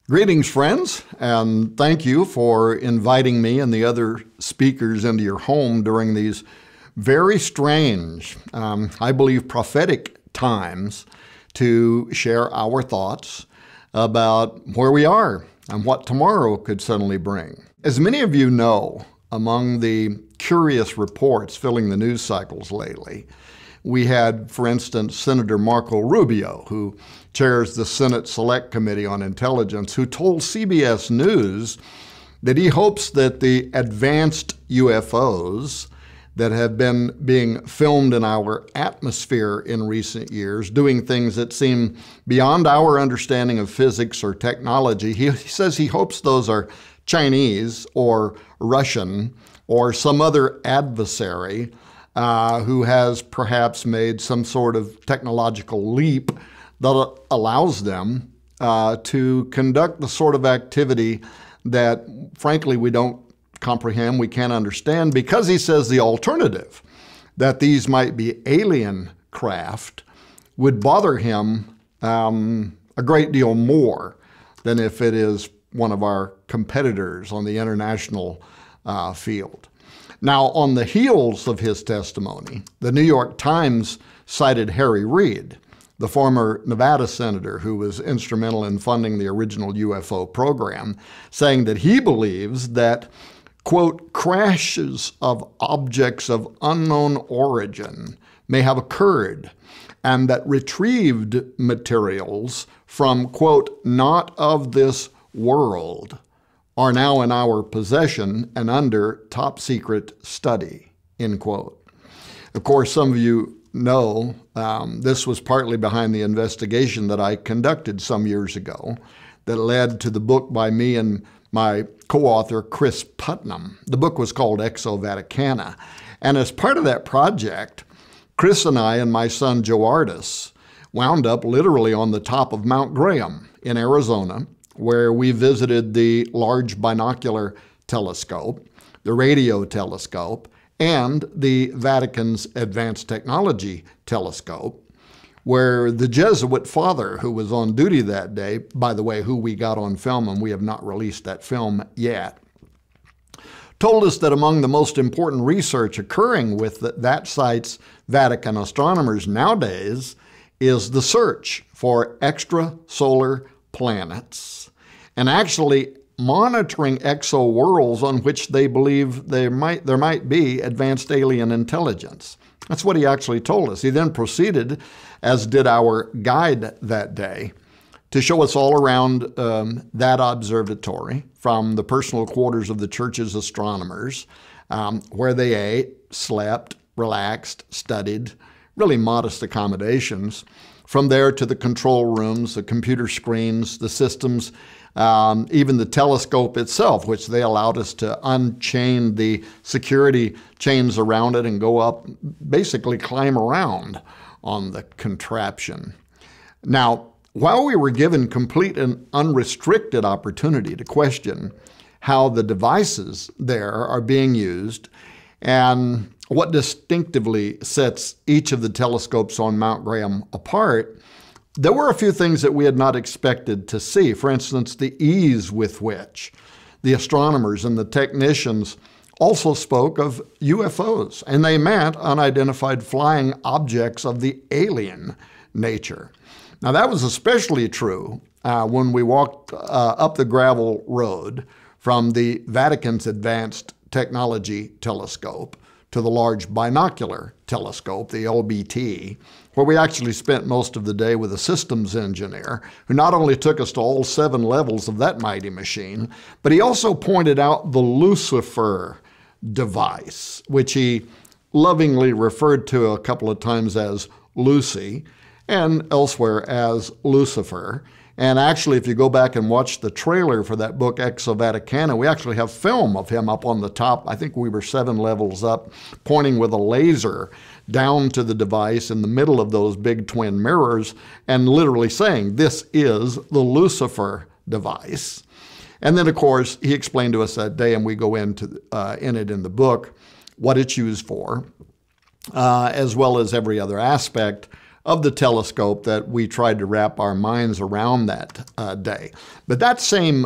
Greetings, friends, and thank you for inviting me and the other speakers into your home during these very strange, I believe prophetic times to share our thoughts about where we are and what tomorrow could suddenly bring. As many of you know, among the curious reports filling the news cycles lately, we had, for instance, Senator Marco Rubio, who chairs the Senate Select Committee on Intelligence, who told CBS News that he hopes that the advanced UFOs that have been being filmed in our atmosphere in recent years, doing things that seem beyond our understanding of physics or technology, he says he hopes those are Chinese or Russian or some other adversary who has perhaps made some sort of technological leap that allows them to conduct the sort of activity that, frankly, we don't comprehend, we can't understand, because he says the alternative, that these might be alien craft, would bother him a great deal more than if it is one of our competitors on the international field. Now, on the heels of his testimony, the New York Times cited Harry Reid, the former Nevada senator who was instrumental in funding the original UFO program, saying that he believes that, quote, crashes of objects of unknown origin may have occurred, and that retrieved materials from, quote, not of this world are now in our possession and under top secret study, end quote. Of course, some of you know this was partly behind the investigation that I conducted some years ago that led to the book by me and my co-author, Chris Putnam. The book was called Vaticana. And as part of that project, Chris and I and my son Joe Artis wound up literally on the top of Mount Graham in Arizona, where we visited the Large Binocular Telescope, the Radio Telescope, and the Vatican's Advanced Technology Telescope, where the Jesuit father who was on duty that day, by the way, who we got on film, and we have not released that film yet, told us that among the most important research occurring with that site's Vatican astronomers nowadays is the search for extrasolar planets, and actually monitoring exoworlds on which they believe there might be advanced alien intelligence. That's what he actually told us. He then proceeded, as did our guide that day, to show us all around that observatory from the personal quarters of the church's astronomers, where they ate, slept, relaxed, studied, really modest accommodations. From there to the control rooms, the computer screens, the systems, even the telescope itself, which they allowed us to unchain the security chains around it and go up, basically climb around on the contraption. Now, while we were given complete and unrestricted opportunity to question how the devices there are being used and what distinctively sets each of the telescopes on Mount Graham apart, there were a few things that we had not expected to see. For instance, the ease with which the astronomers and the technicians also spoke of UFOs, and they meant unidentified flying objects of the alien nature. Now, that was especially true when we walked up the gravel road from the Vatican's Advanced Technology Telescope to the Large Binocular Telescope, the LBT, where we actually spent most of the day with a systems engineer who not only took us to all 7 levels of that mighty machine, but he also pointed out the Lucifer device, which he lovingly referred to a couple of times as Lucy and elsewhere as Lucifer. And actually, if you go back and watch the trailer for that book, Vaticana, we actually have film of him up on the top. I think we were 7 levels up, pointing with a laser down to the device in the middle of those big twin mirrors and literally saying, this is the Lucifer device. And then, of course, he explained to us that day, and we go into in it in the book, what it's used for, as well as every other aspect of the telescope that we tried to wrap our minds around that day. But that same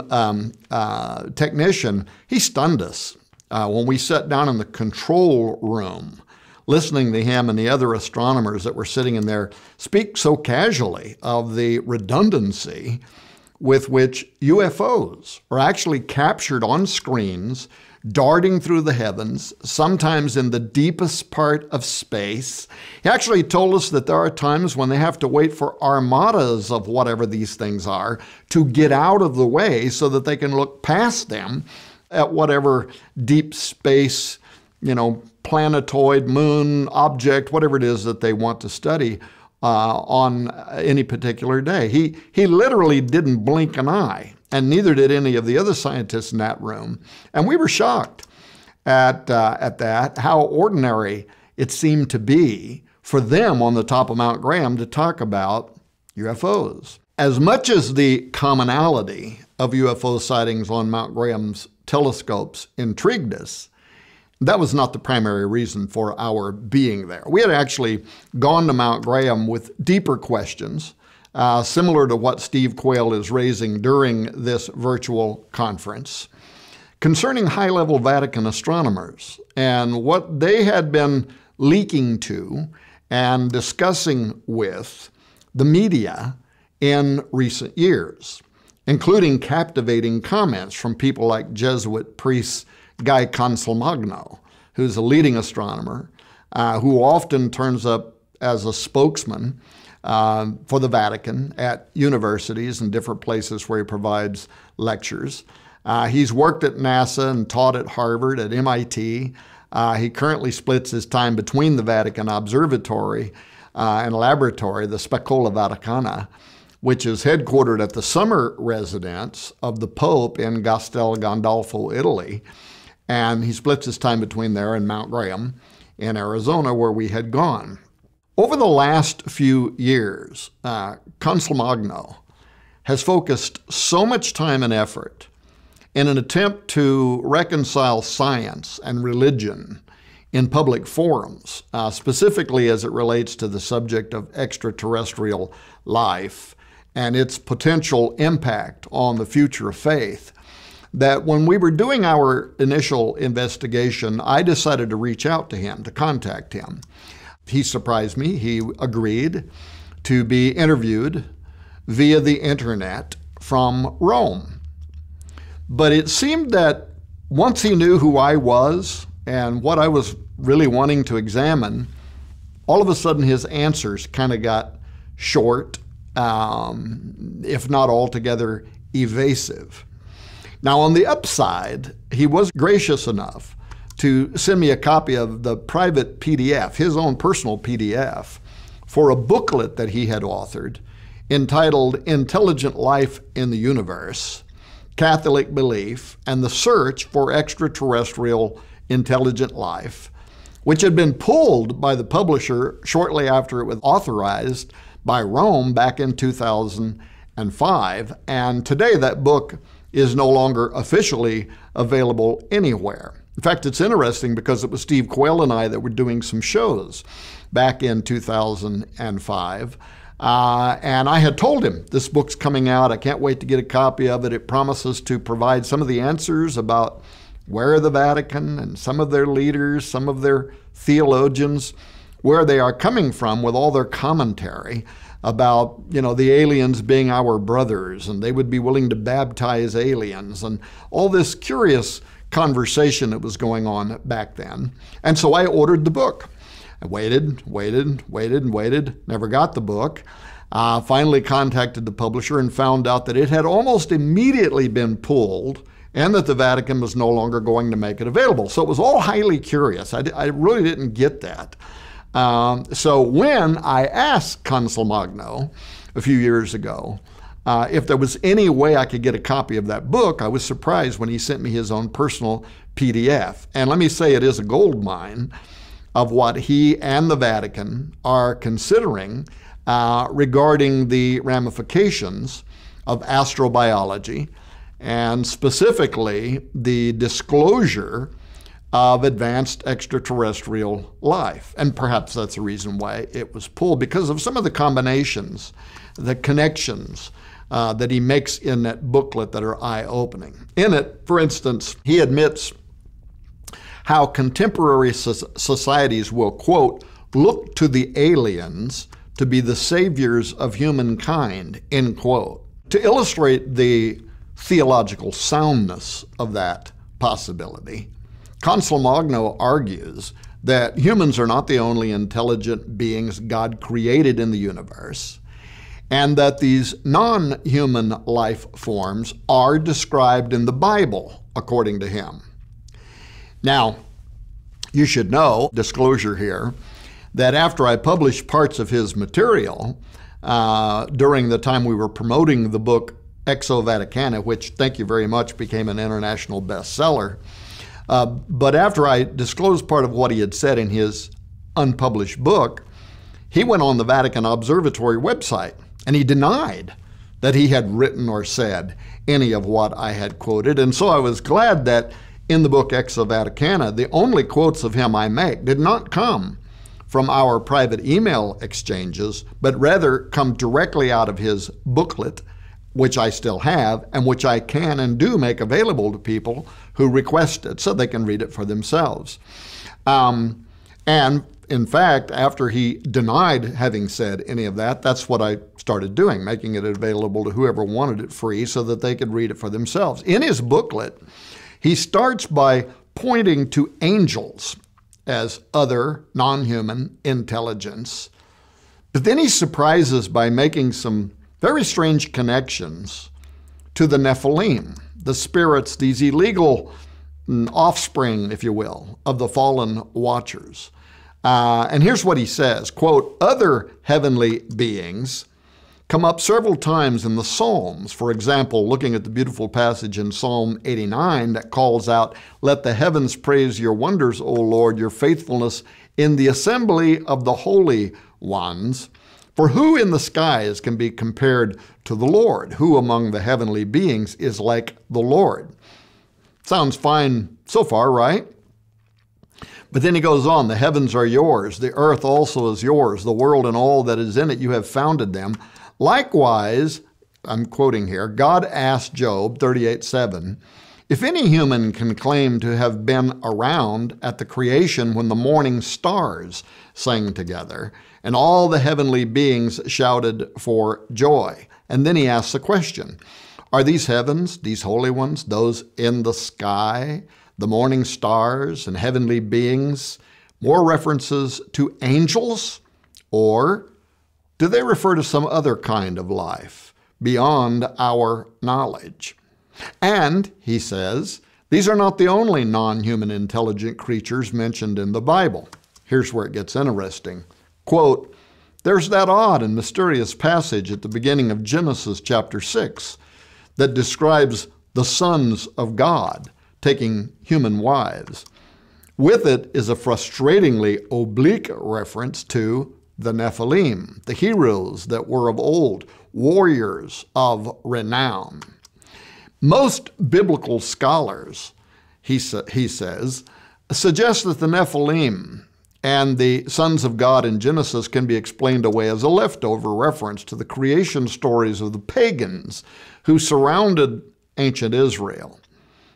technician, he stunned us when we sat down in the control room, listening to him and the other astronomers that were sitting in there speak so casually of the redundancy with which UFOs are actually captured on screens, darting through the heavens, sometimes in the deepest part of space. He actually told us that there are times when they have to wait for armadas of whatever these things are to get out of the way so that they can look past them at whatever deep space, planetoid, moon, object, whatever it is that they want to study on any particular day. He literally didn't blink an eye, and neither did any of the other scientists in that room. And we were shocked at that, how ordinary it seemed to be for them on the top of Mount Graham to talk about UFOs. As much as the commonality of UFO sightings on Mount Graham's telescopes intrigued us, that was not the primary reason for our being there. We had actually gone to Mount Graham with deeper questions, similar to what Steve Quayle is raising during this virtual conference, concerning high-level Vatican astronomers and what they had been leaking to and discussing with the media in recent years, including captivating comments from people like Jesuit priest Guy Consolmagno, who's a leading astronomer, who often turns up as a spokesman for the Vatican at universities and different places where he provides lectures. He's worked at NASA and taught at Harvard, at MIT. He currently splits his time between the Vatican Observatory and Laboratory, the Scuola Vaticana, which is headquartered at the summer residence of the Pope in Castel Gandolfo, Italy. And he splits his time between there and Mount Graham in Arizona, where we had gone. Over the last few years, Consolmagno has focused so much time and effort in an attempt to reconcile science and religion in public forums, specifically as it relates to the subject of extraterrestrial life and its potential impact on the future of faith, that when we were doing our initial investigation, I decided to reach out to him, to contact him. He surprised me. He agreed to be interviewed via the internet from Rome. But it seemed that once he knew who I was and what I was really wanting to examine, all of a sudden his answers kind of got short, if not altogether evasive. Now, on the upside, he was gracious enough to send me a copy of the private PDF, his own personal PDF, for a booklet that he had authored entitled Intelligent Life in the Universe, Catholic Belief, and the Search for Extraterrestrial Intelligent Life, which had been pulled by the publisher shortly after it was authorized by Rome back in 2005. And today that book is no longer officially available anywhere. In fact, it's interesting because it was Steve Quayle and I that were doing some shows back in 2005. And I had told him, this book's coming out. I can't wait to get a copy of it. It promises to provide some of the answers about where the Vatican and some of their leaders, some of their theologians, where they are coming from with all their commentary about, the aliens being our brothers, and they would be willing to baptize aliens, and all this curious conversation that was going on back then. And so I ordered the book. I waited, never got the book. Finally contacted the publisher and found out that it had almost immediately been pulled and that the Vatican was no longer going to make it available. So it was all highly curious. I really didn't get that. So when I asked Consolmagno a few years ago if there was any way I could get a copy of that book, I was surprised when he sent me his own personal PDF. And let me say, it is a gold mine of what he and the Vatican are considering regarding the ramifications of astrobiology, and specifically the disclosure of advanced extraterrestrial life. And perhaps that's the reason why it was pulled, because of some of the combinations, the connections that he makes in that booklet that are eye-opening. In it, for instance, he admits how contemporary societies will, quote, look to the aliens to be the saviors of humankind, end quote. To illustrate the theological soundness of that possibility, Consul Magno argues that humans are not the only intelligent beings God created in the universe, and that these non-human life forms are described in the Bible, according to him. Now, you should know, disclosure here, that after I published parts of his material during the time we were promoting the book Exo Vaticana, which, thank you very much, became an international bestseller, but after I disclosed part of what he had said in his unpublished book, he went on the Vatican Observatory website and he denied that he had written or said any of what I had quoted. And so I was glad that in the book Exo Vaticana, the only quotes of him I make did not come from our private email exchanges, but rather come directly out of his booklet, which I still have and which I can and do make available to people who request it so they can read it for themselves. And in fact, after he denied having said any of that, that's what I started doing, making it available to whoever wanted it free so that they could read it for themselves. In his booklet, he starts by pointing to angels as other non-human intelligence, but then he surprises by making some very strange connections to the Nephilim, the spirits, these illegal offspring, if you will, of the fallen watchers. And here's what he says, quote, other heavenly beings come up several times in the Psalms. For example, looking at the beautiful passage in Psalm 89 that calls out, let the heavens praise your wonders, O Lord, your faithfulness in the assembly of the holy ones. For who in the skies can be compared to the Lord? Who among the heavenly beings is like the Lord? Sounds fine so far, right? But then he goes on, the heavens are yours, the earth also is yours, the world and all that is in it, you have founded them. Likewise, I'm quoting here, God asked Job 38:7, if any human can claim to have been around at the creation when the morning stars sang together and all the heavenly beings shouted for joy. And then he asks the question, are these heavens, these holy ones, those in the sky, the morning stars and heavenly beings, more references to angels, or do they refer to some other kind of life beyond our knowledge? And, he says, these are not the only non-human intelligent creatures mentioned in the Bible. Here's where it gets interesting. Quote, there's that odd and mysterious passage at the beginning of Genesis chapter 6 that describes the sons of God taking human wives. With it is a frustratingly oblique reference to the Nephilim, the heroes that were of old, warriors of renown. Most biblical scholars, he says, suggest that the Nephilim and the sons of God in Genesis can be explained away as a leftover reference to the creation stories of the pagans who surrounded ancient Israel,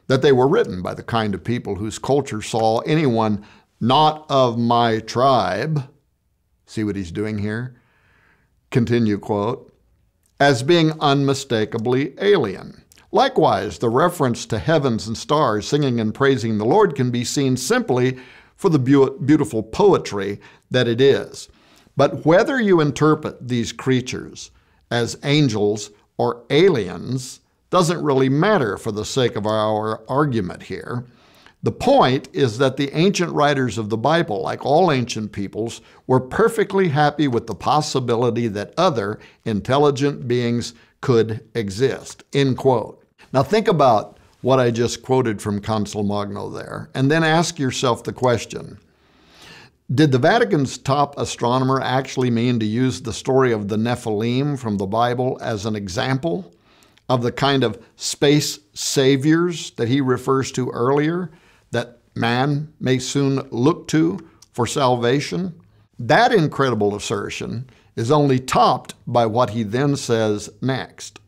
that they were written by the kind of people whose culture saw anyone not of my tribe, see what he's doing here? Continue, quote, as being unmistakably alien. Likewise, the reference to heavens and stars singing and praising the Lord can be seen simply for the beautiful poetry that it is. But whether you interpret these creatures as angels or aliens doesn't really matter for the sake of our argument here. The point is that the ancient writers of the Bible, like all ancient peoples, were perfectly happy with the possibility that other intelligent beings could exist, end quote. Now think about what I just quoted from Consul Magno there, and then ask yourself the question, did the Vatican's top astronomer actually mean to use the story of the Nephilim from the Bible as an example of the kind of space saviors that he refers to earlier that man may soon look to for salvation? That incredible assertion is only topped by what he then says next.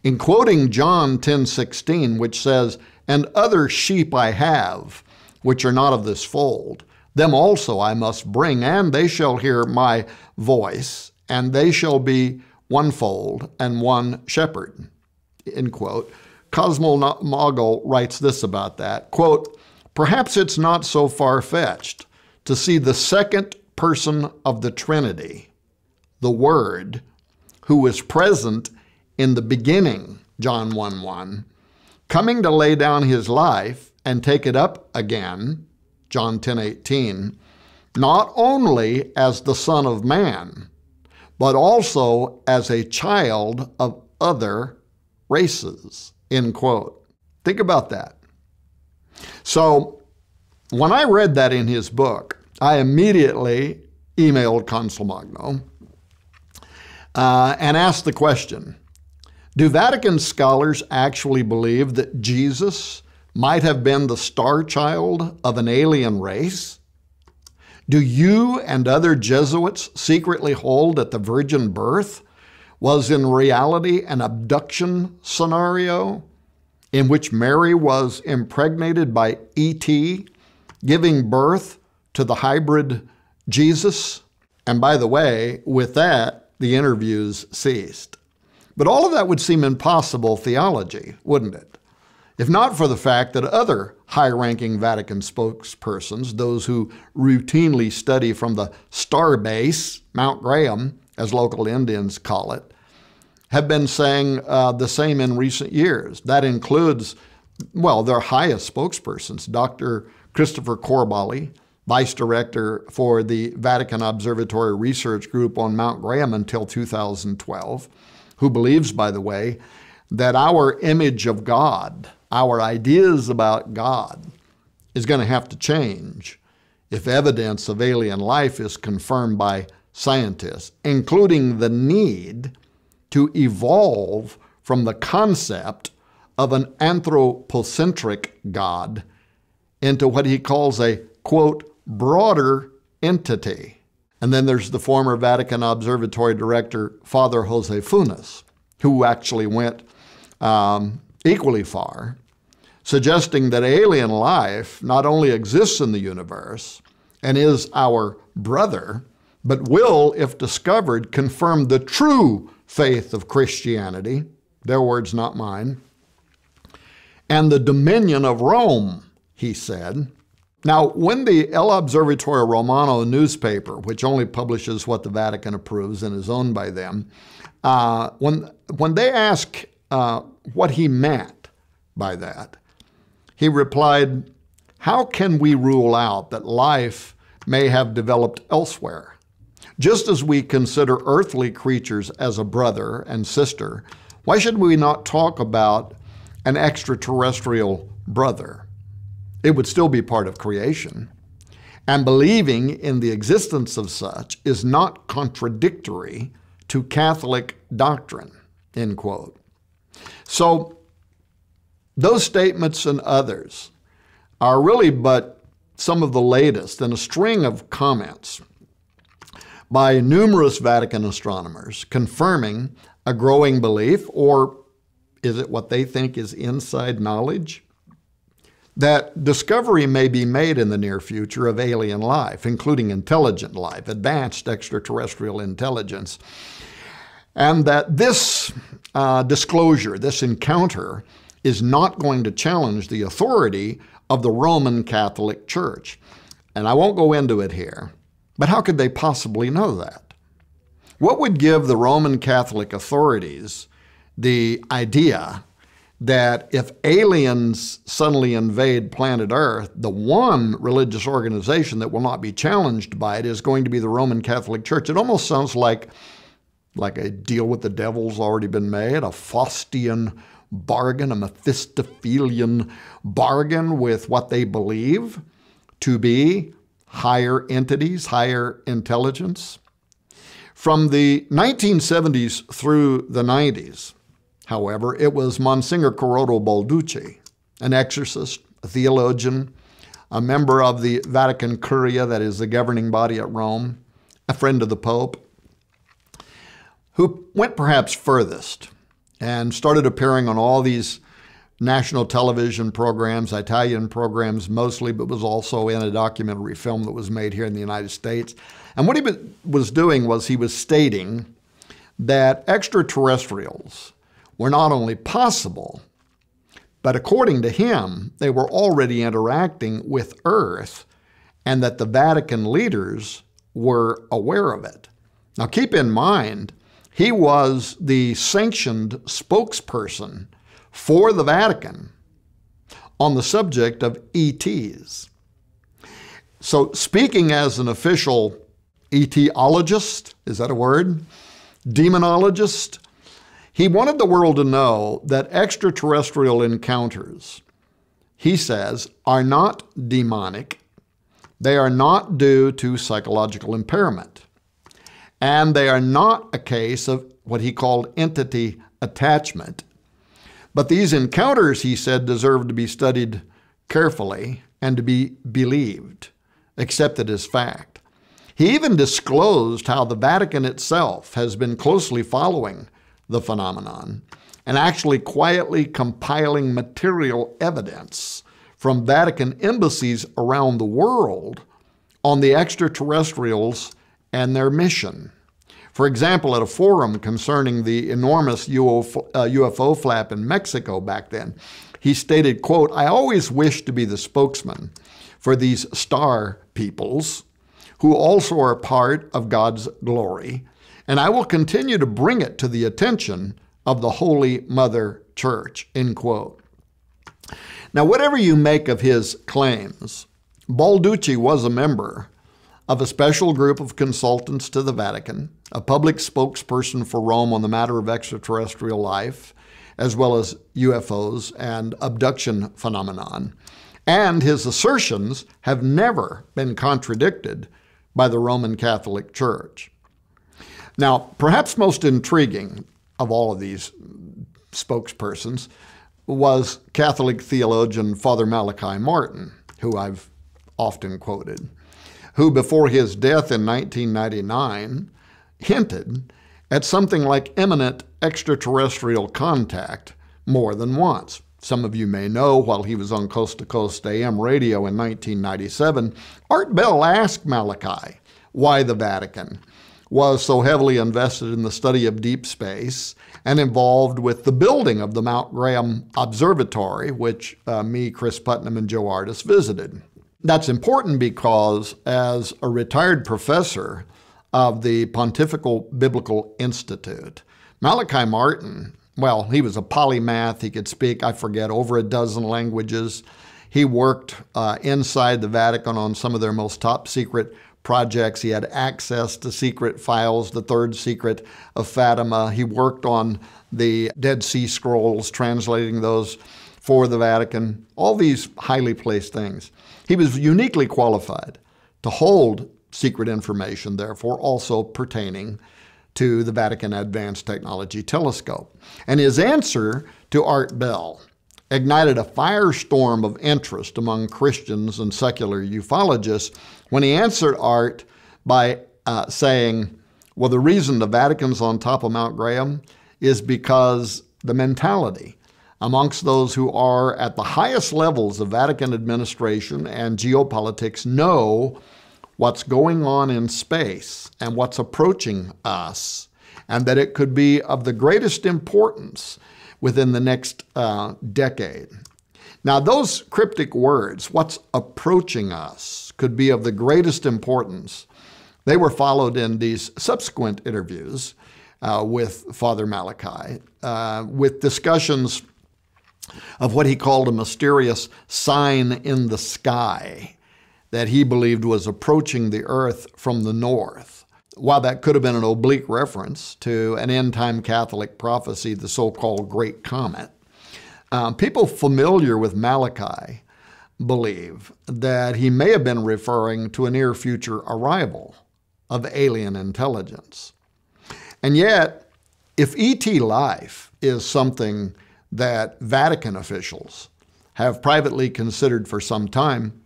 In quoting John 10:16, which says, "And other sheep I have, which are not of this fold, them also I must bring, and they shall hear my voice, and they shall be one fold and one shepherd." End quote. Cosmo-Mogul writes this about that, quote, "Perhaps it's not so far-fetched to see the second person of the Trinity, the Word, who was present in the beginning, John 1:1, coming to lay down his life and take it up again, John 10:18, not only as the Son of Man, but also as a child of other races," end quote. Think about that. So when I read that in his book, I immediately emailed Consul-Magno and asked the question, do Vatican scholars actually believe that Jesus might have been the star child of an alien race? Do you and other Jesuits secretly hold that the virgin birth was in reality an abduction scenario in which Mary was impregnated by E.T., giving birth to the hybrid Jesus? And by the way, with that, the interviews ceased. But all of that would seem impossible theology, wouldn't it? If not for the fact that other high-ranking Vatican spokespersons, those who routinely study from the star base, Mount Graham, as local Indians call it, have been saying the same in recent years. That includes, well, their highest spokespersons, Dr. Christopher Corbally, Vice Director for the Vatican Observatory Research Group on Mount Graham until 2012, who believes, by the way, that our image of God, our ideas about God, is going to have to change if evidence of alien life is confirmed by scientists, including the need to evolve from the concept of an anthropocentric God into what he calls a, quote, broader entity. And then there's the former Vatican Observatory Director, Father Jose Funes, who actually went equally far, suggesting that alien life not only exists in the universe and is our brother, but will, if discovered, confirm the true faith of Christianity, their words, not mine, and the dominion of Rome, he said. Now, when the El Observatorio Romano newspaper, which only publishes what the Vatican approves and is owned by them, when they ask what he meant by that, he replied, "How can we rule out that life may have developed elsewhere? Just as we consider earthly creatures as a brother and sister, why should we not talk about an extraterrestrial brother? It would still be part of creation. And believing in the existence of such is not contradictory to Catholic doctrine," end quote. So those statements and others are really but some of the latest in a string of comments by numerous Vatican astronomers confirming a growing belief, or is it what they think is inside knowledge, that discovery may be made in the near future of alien life, including intelligent life, advanced extraterrestrial intelligence, and that this disclosure, this encounter, is not going to challenge the authority of the Roman Catholic Church. And I won't go into it here, but how could they possibly know that? What would give the Roman Catholic authorities the idea that if aliens suddenly invade planet Earth, the one religious organization that will not be challenged by it is going to be the Roman Catholic Church? It almost sounds like a deal with the devil's already been made, a Faustian bargain, a Mephistophelian bargain with what they believe to be higher entities, higher intelligence. From the 1970s through the 90s, however, it was Monsignor Corrado Balducci, an exorcist, a theologian, a member of the Vatican Curia, that is the governing body at Rome, a friend of the Pope, who went perhaps furthest and started appearing on all these national television programs, Italian programs mostly, but was also in a documentary film that was made here in the United States. And what he was doing was he was stating that extraterrestrials were not only possible, but according to him, they were already interacting with Earth, and that the Vatican leaders were aware of it. Now keep in mind, he was the sanctioned spokesperson for the Vatican on the subject of ETs. So speaking as an official ETologist, is that a word? Demonologist, he wanted the world to know that extraterrestrial encounters, he says, are not demonic. They are not due to psychological impairment. And they are not a case of what he called entity attachment. But these encounters, he said, deserve to be studied carefully and to be believed, accepted as fact. He even disclosed how the Vatican itself has been closely following the phenomenon and actually quietly compiling material evidence from Vatican embassies around the world on the extraterrestrials and their mission. For example, at a forum concerning the enormous UFO flap in Mexico back then, he stated, quote, "I always wished to be the spokesman for these star peoples who also are part of God's glory, and I will continue to bring it to the attention of the Holy Mother Church," end quote. Now, whatever you make of his claims, Balducci was a member of a special group of consultants to the Vatican, a public spokesperson for Rome on the matter of extraterrestrial life, as well as UFOs and abduction phenomenon. And his assertions have never been contradicted by the Roman Catholic Church. Now, perhaps most intriguing of all of these spokespersons was Catholic theologian Father Malachi Martin, who I've often quoted, who before his death in 1999 hinted at something like imminent extraterrestrial contact more than once. Some of you may know, while he was on Coast to Coast AM radio in 1997, Art Bell asked Malachi why the Vatican was so heavily invested in the study of deep space and involved with the building of the Mount Graham Observatory, which me, Chris Putnam, and Joe Artis visited. That's important because as a retired professor of the Pontifical Biblical Institute, Malachi Martin, well, he was a polymath. He could speak, I forget, over a dozen languages. He worked inside the Vatican on some of their most top secret projects. He had access to secret files, the Third Secret of Fatima. He worked on the Dead Sea Scrolls, translating those for the Vatican, all these highly placed things. He was uniquely qualified to hold secret information, therefore, also pertaining to the Vatican Advanced Technology Telescope. And his answer to Art Bell ignited a firestorm of interest among Christians and secular ufologists when he answered Art by saying, well, the reason the Vatican's on top of Mount Graham is because the mentality amongst those who are at the highest levels of Vatican administration and geopolitics know what's going on in space and what's approaching us, and that it could be of the greatest importance within the next decade. Now, those cryptic words, what's approaching us, could be of the greatest importance. They were followed in these subsequent interviews with Father Malachi, with discussions of what he called a mysterious sign in the sky that he believed was approaching the earth from the north. While that could have been an oblique reference to an end-time Catholic prophecy, the so-called Great Comet, people familiar with Malachi believe that he may have been referring to a near-future arrival of alien intelligence. And yet, if ET life is something that Vatican officials have privately considered for some time,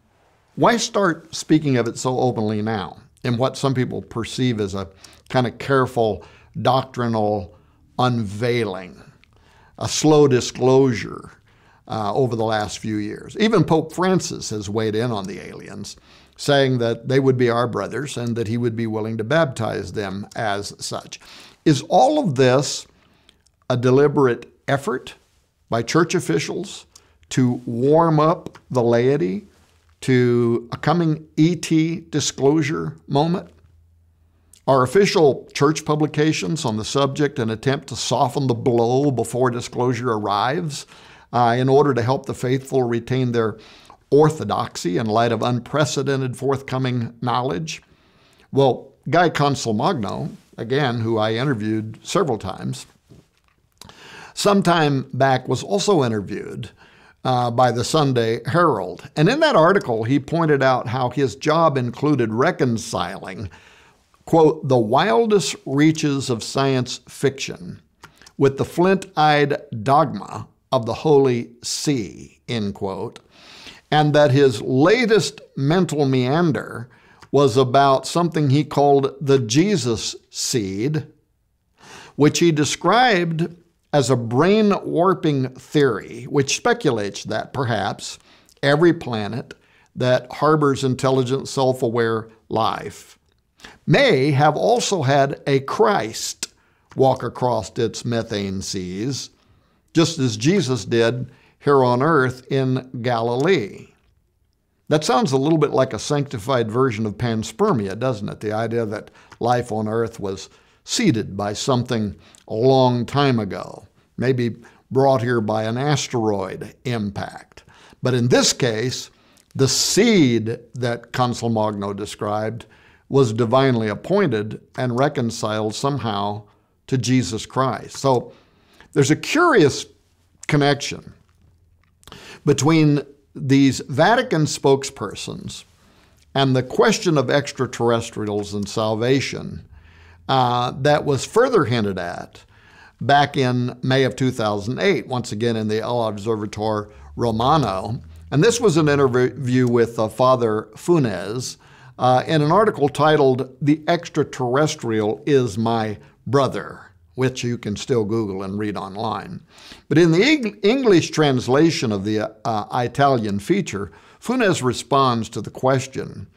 Why start speaking of it so openly now in what some people perceive as a kind of careful doctrinal unveiling, a slow disclosure over the last few years? Even Pope Francis has weighed in on the aliens, saying that they would be our brothers and that he would be willing to baptize them as such. Is all of this a deliberate effort by church officials to warm up the laity to a coming ET disclosure moment? Are official church publications on the subject an attempt to soften the blow before disclosure arrives in order to help the faithful retain their orthodoxy in light of unprecedented forthcoming knowledge? Well, Guy Consolmagno, again, who I interviewed several times, some time back was also interviewed by the Sunday Herald. And in that article, he pointed out how his job included reconciling, quote, the wildest reaches of science fiction with the flint-eyed dogma of the Holy See, end quote, and that his latest mental meander was about something he called the Jesus seed, which he described as a brain-warping theory, which speculates that perhaps every planet that harbors intelligent, self-aware life may have also had a Christ walk across its methane seas, just as Jesus did here on earth in Galilee. That sounds a little bit like a sanctified version of panspermia, doesn't it? The idea that life on earth was seeded by something a long time ago, maybe brought here by an asteroid impact. But in this case, the seed that Consolmagno described was divinely appointed and reconciled somehow to Jesus Christ. So there's a curious connection between these Vatican spokespersons and the question of extraterrestrials and salvation that was further hinted at back in May of 2008, once again in the El Observatore Romano. And this was an interview with Father Funes in an article titled, "The Extraterrestrial is My Brother," which you can still Google and read online. But in the English translation of the Italian feature, Funes responds to the question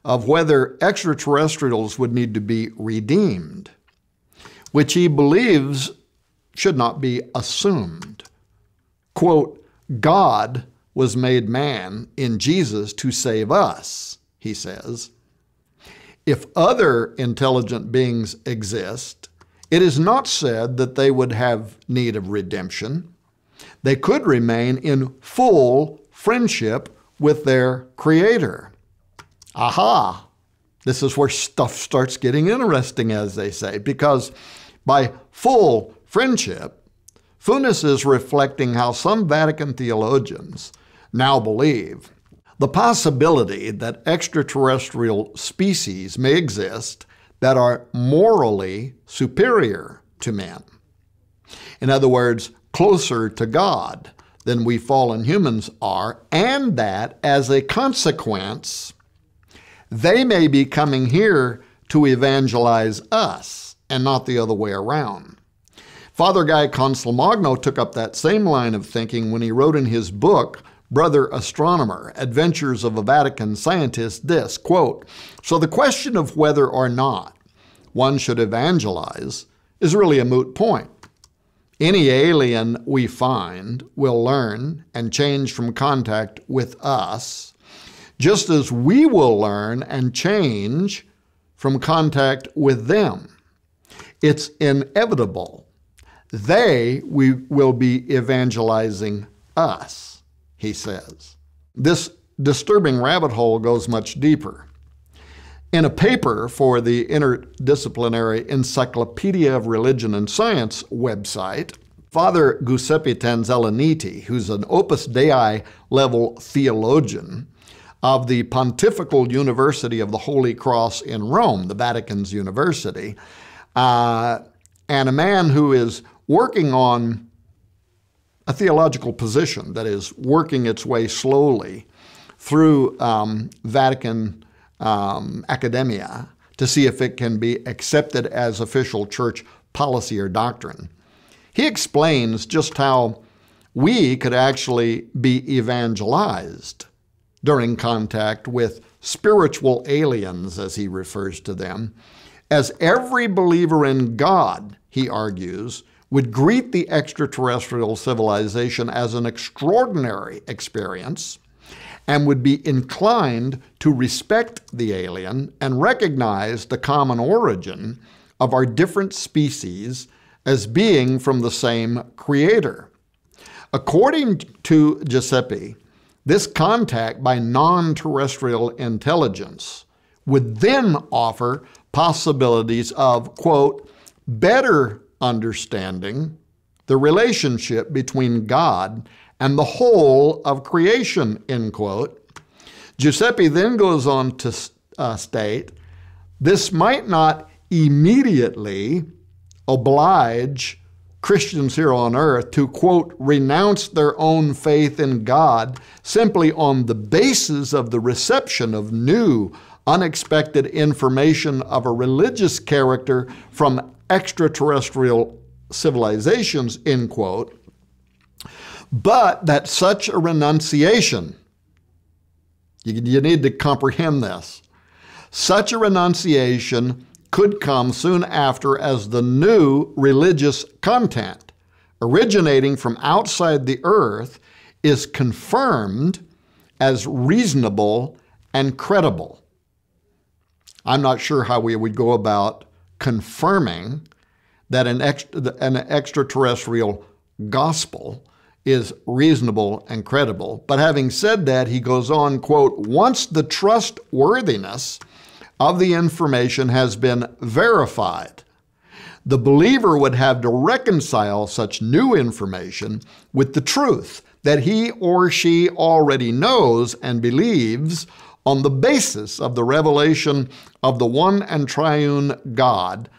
of whether extraterrestrials would need to be redeemed, which he believes should not be assumed. Quote, God was made man in Jesus to save us, he says. If other intelligent beings exist, it is not said that they would have need of redemption. They could remain in full friendship with their Creator. Aha! This is where stuff starts getting interesting, as they say, because by full friendship, Funes is reflecting how some Vatican theologians now believe the possibility that extraterrestrial species may exist that are morally superior to men. In other words, closer to God than we fallen humans are, and that as a consequence, they may be coming here to evangelize us and not the other way around. Father Guy Consolmagno took up that same line of thinking when he wrote in his book, Brother Astronomer, Adventures of a Vatican Scientist, this, quote, "So the question of whether or not one should evangelize is really a moot point. Any alien we find will learn and change from contact with us, just as we will learn and change from contact with them. It's inevitable. They will be evangelizing us," he says. This disturbing rabbit hole goes much deeper. In a paper for the Interdisciplinary Encyclopedia of Religion and Science website, Father Giuseppe Tanzella-Nitti, who's an Opus Dei level theologian of the Pontifical University of the Holy Cross in Rome, the Vatican's university, and a man who is working on a theological position that is working its way slowly through Vatican academia to see if it can be accepted as official church policy or doctrine. He explains just how we could actually be evangelized during contact with spiritual aliens, as he refers to them, as every believer in God, he argues, would greet the extraterrestrial civilization as an extraordinary experience and would be inclined to respect the alien and recognize the common origin of our different species as being from the same creator. According to Giuseppe, this contact by non-terrestrial intelligence would then offer possibilities of, quote, better understanding the relationship between God and the whole of creation, end quote. Giuseppe then goes on to state, this might not immediately oblige Christians here on earth to, quote, renounce their own faith in God simply on the basis of the reception of new, unexpected information of a religious character from extraterrestrial civilizations, end quote, but that such a renunciation, you need to comprehend this, such a renunciation could come soon after as the new religious content originating from outside the earth is confirmed as reasonable and credible. I'm not sure how we would go about confirming that an extraterrestrial gospel is reasonable and credible. But having said that, he goes on, quote, once the trustworthiness of the information has been verified, the believer would have to reconcile such new information with the truth that he or she already knows and believes on the basis of the revelation of the one and triune God,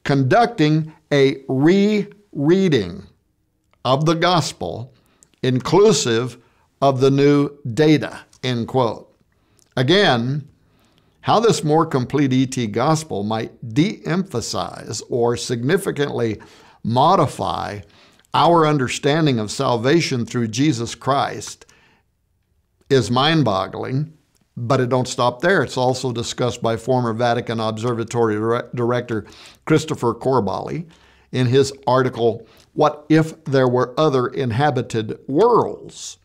conducting a rereading of the gospel inclusive of the new data, end quote. Again, how this more complete ET gospel might de-emphasize or significantly modify our understanding of salvation through Jesus Christ is mind-boggling, but it don't stop there. It's also discussed by former Vatican Observatory Director Christopher Corbally in his article, What If There Were Other Inhabited Worlds?,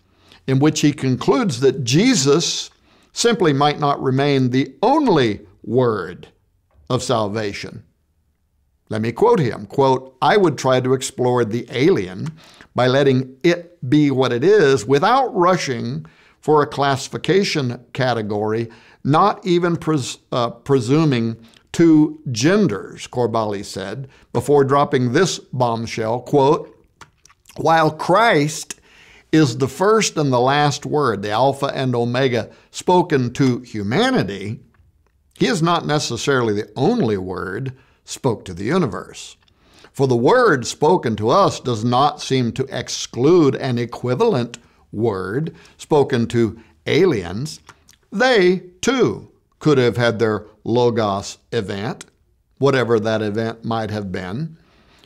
in which he concludes that Jesus simply might not remain the only word of salvation. Let me quote him, quote, I would try to explore the alien by letting it be what it is without rushing for a classification category, not even presuming two genders, Corbally said, before dropping this bombshell, quote, while Christ is the first and the last word, the Alpha and Omega, spoken to humanity, he is not necessarily the only word spoke to the universe. For the word spoken to us does not seem to exclude an equivalent word spoken to aliens. They, too, could have had their Logos event, whatever that event might have been.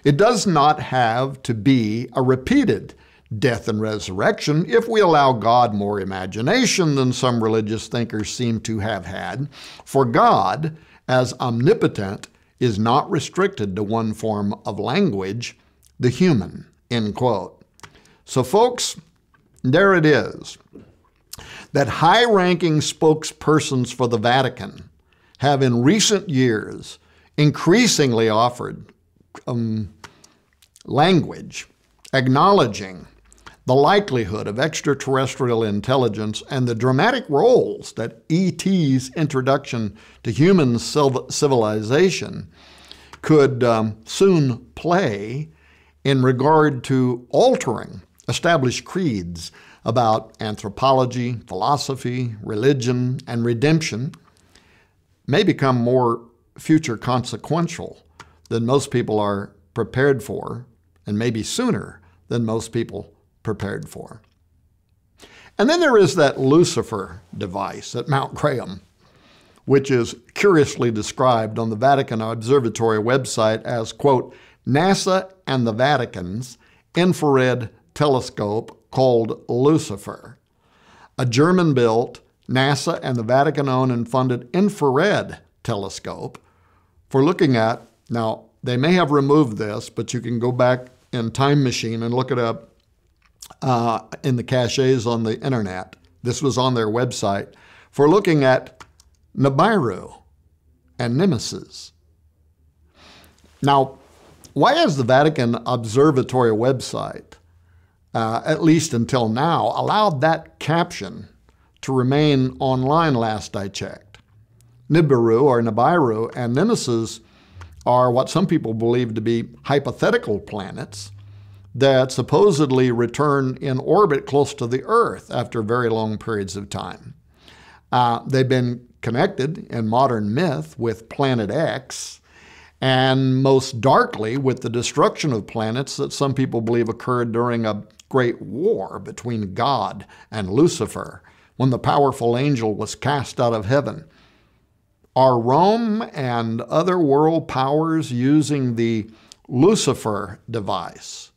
It does not have to be a repeated death and resurrection if we allow God more imagination than some religious thinkers seem to have had. For God, as omnipotent, is not restricted to one form of language, the human, end quote. So folks, there it is, that high-ranking spokespersons for the Vatican have in recent years increasingly offered language acknowledging the likelihood of extraterrestrial intelligence and the dramatic roles that ET's introduction to human civilization could soon play in regard to altering established creeds about anthropology, philosophy, religion, and redemption may become more future consequential than most people are prepared for, and maybe sooner than most people prepared for. And then there is that Lucifer device at Mount Graham, which is curiously described on the Vatican Observatory website as, quote, NASA and the Vatican's infrared telescope called Lucifer, a German-built, NASA and the Vatican-owned and funded infrared telescope for looking at, now they may have removed this, but you can go back in Time Machine and look it up in the caches on the internet. This was on their website for looking at Nibiru and Nemesis. Now, why has the Vatican Observatory website, at least until now, allowed that caption to remain online last I checked? Nibiru and Nemesis are what some people believe to be hypothetical planets that supposedly return in orbit close to the Earth after very long periods of time. They've been connected in modern myth with Planet X, and most darkly with the destruction of planets that some people believe occurred during a great war between God and Lucifer, when the powerful angel was cast out of heaven. Are Rome and other world powers using the Lucifer device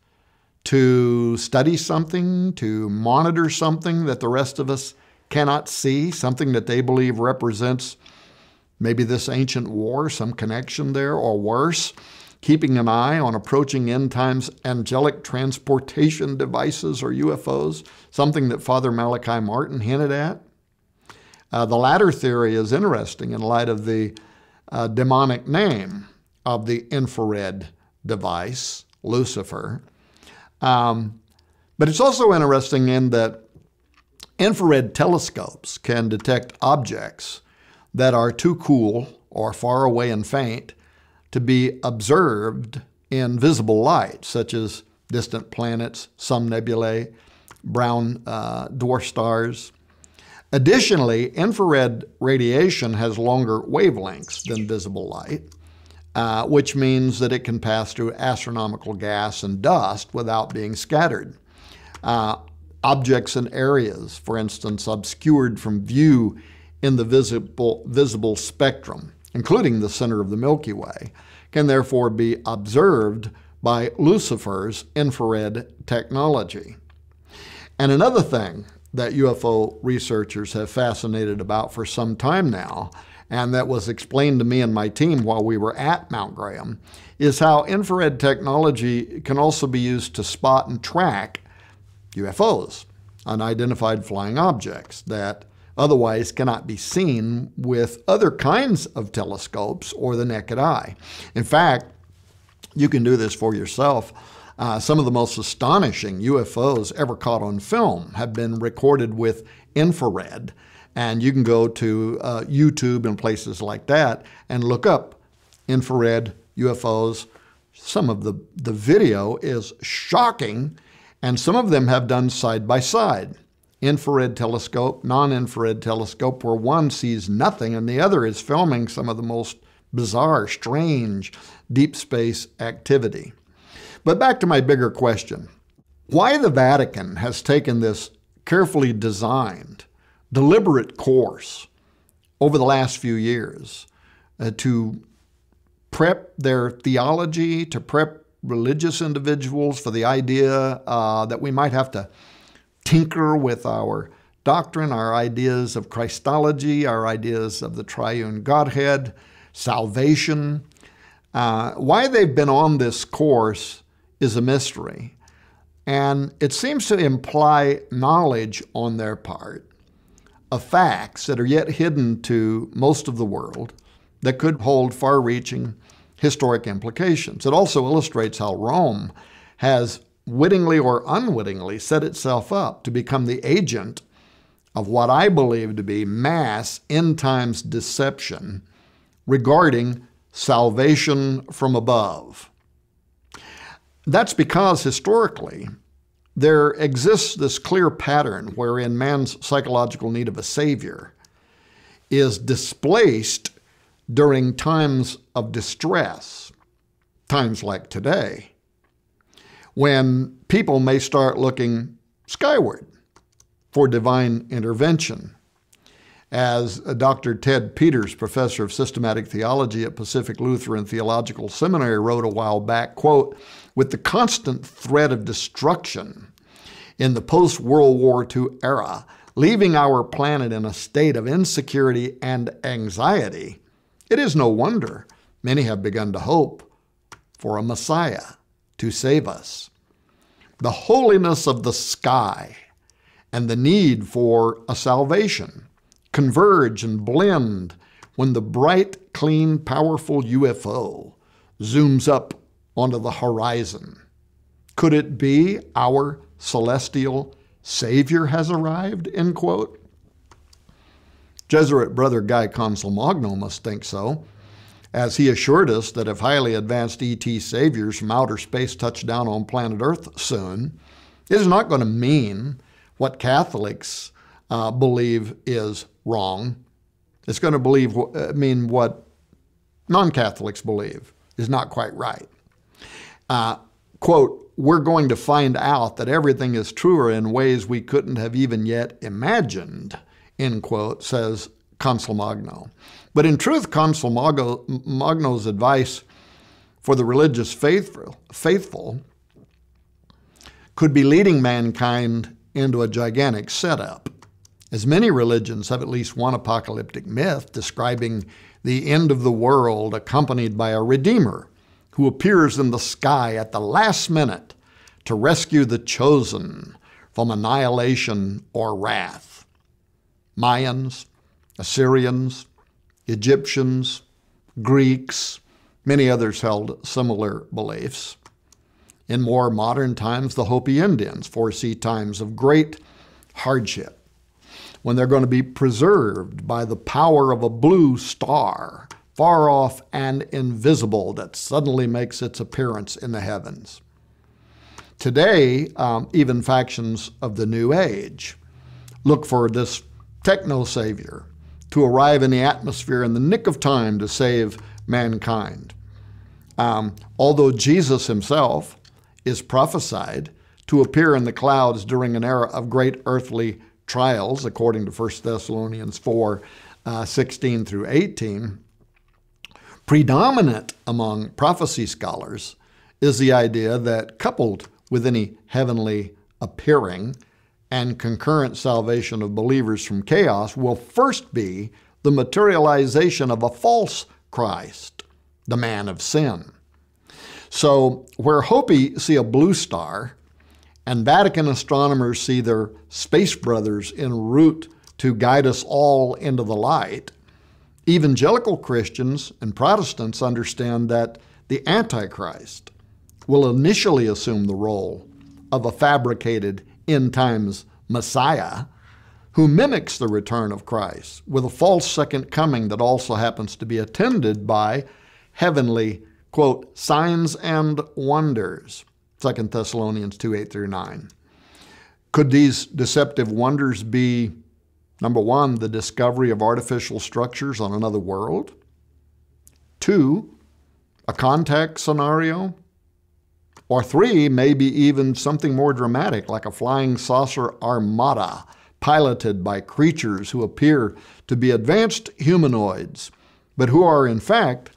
to study something, to monitor something that the rest of us cannot see, something that they believe represents maybe this ancient war, some connection there, or worse, keeping an eye on approaching end times angelic transportation devices or UFOs, something that Father Malachi Martin hinted at? The latter theory is interesting in light of the demonic name of the infrared device, Lucifer. But it's also interesting in that infrared telescopes can detect objects that are too cool or far away and faint to be observed in visible light, such as distant planets, some nebulae, brown dwarf stars. Additionally, infrared radiation has longer wavelengths than visible light, which means that it can pass through astronomical gas and dust without being scattered. Objects in areas, for instance, obscured from view in the visible spectrum, including the center of the Milky Way, can therefore be observed by Lucifer's infrared technology. And another thing that UFO researchers have fascinated about for some time now, and that was explained to me and my team while we were at Mount Graham, is how infrared technology can also be used to spot and track UFOs, unidentified flying objects that otherwise cannot be seen with other kinds of telescopes or the naked eye. In fact, you can do this for yourself. Some of the most astonishing UFOs ever caught on film have been recorded with infrared. And you can go to YouTube and places like that and look up infrared UFOs. Some of the video is shocking, and some of them have done side by side. Infrared telescope, non-infrared telescope, where one sees nothing and the other is filming some of the most bizarre, strange, deep space activity. But back to my bigger question. Why the Vatican has taken this carefully designed, deliberate course over the last few years to prep their theology, to prep religious individuals for the idea that we might have to tinker with our doctrine, our ideas of Christology, our ideas of the triune Godhead, salvation. Why they've been on this course is a mystery. And it seems to imply knowledge on their part of facts that are yet hidden to most of the world that could hold far-reaching historic implications. It also illustrates how Rome has wittingly or unwittingly set itself up to become the agent of what I believe to be mass end times deception regarding salvation from above. That's because historically, there exists this clear pattern wherein man's psychological need of a savior is displaced during times of distress, times like today, when people may start looking skyward for divine intervention. As Dr. Ted Peters, professor of systematic theology at Pacific Lutheran Theological Seminary, wrote a while back, quote, "With the constant threat of destruction in the post-World War II era, leaving our planet in a state of insecurity and anxiety, it is no wonder many have begun to hope for a Messiah to save us. The holiness of the sky and the need for a salvation converge and blend when the bright, clean, powerful UFO zooms up onto the horizon. Could it be our celestial Savior has arrived?" End quote. Jesuit Brother Guy Consolmagno must think so, as he assured us that if highly advanced ET saviors from outer space touch down on planet Earth soon, it is not going to mean what Catholics believe is wrong. It's going to mean what non-Catholics believe is not quite right. Quote, "We're going to find out that everything is truer in ways we couldn't have even yet imagined," end quote, says Consolmagno. But in truth, Consolmagno's advice for the religious faithful could be leading mankind into a gigantic setup, as many religions have at least one apocalyptic myth describing the end of the world accompanied by a redeemer who appears in the sky at the last minute to rescue the chosen from annihilation or wrath. Mayans, Assyrians, Egyptians, Greeks, many others held similar beliefs. In more modern times, the Hopi Indians foresee times of great hardship when they're going to be preserved by the power of a blue star, far off and invisible, that suddenly makes its appearance in the heavens. Today, even factions of the New Age look for this techno-savior to arrive in the atmosphere in the nick of time to save mankind. Although Jesus himself is prophesied to appear in the clouds during an era of great earthly trials, according to 1 Thessalonians 4, 16 through 18, predominant among prophecy scholars is the idea that, coupled with any heavenly appearing and concurrent salvation of believers from chaos, will first be the materialization of a false Christ, the man of sin. So where Hopi see a blue star and Vatican astronomers see their space brothers en route to guide us all into the light, evangelical Christians and Protestants understand that the Antichrist will initially assume the role of a fabricated end times Messiah who mimics the return of Christ with a false second coming that also happens to be attended by heavenly, quote, signs and wonders, 2 Thessalonians 2, 8 through 9. Could these deceptive wonders be, number one, the discovery of artificial structures on another world? Two, a contact scenario? Or three, maybe even something more dramatic, like a flying saucer armada piloted by creatures who appear to be advanced humanoids, but who are in fact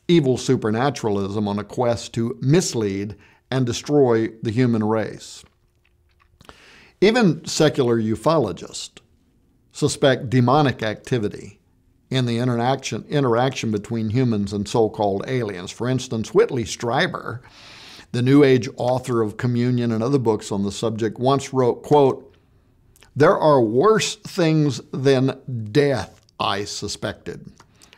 evil supernaturalism on a quest to mislead and destroy the human race. Even secular ufologists suspect demonic activity in the interaction between humans and so-called aliens. For instance, Whitley Strieber, the New Age author of Communion and other books on the subject, once wrote, quote, "There are worse things than death, I suspected,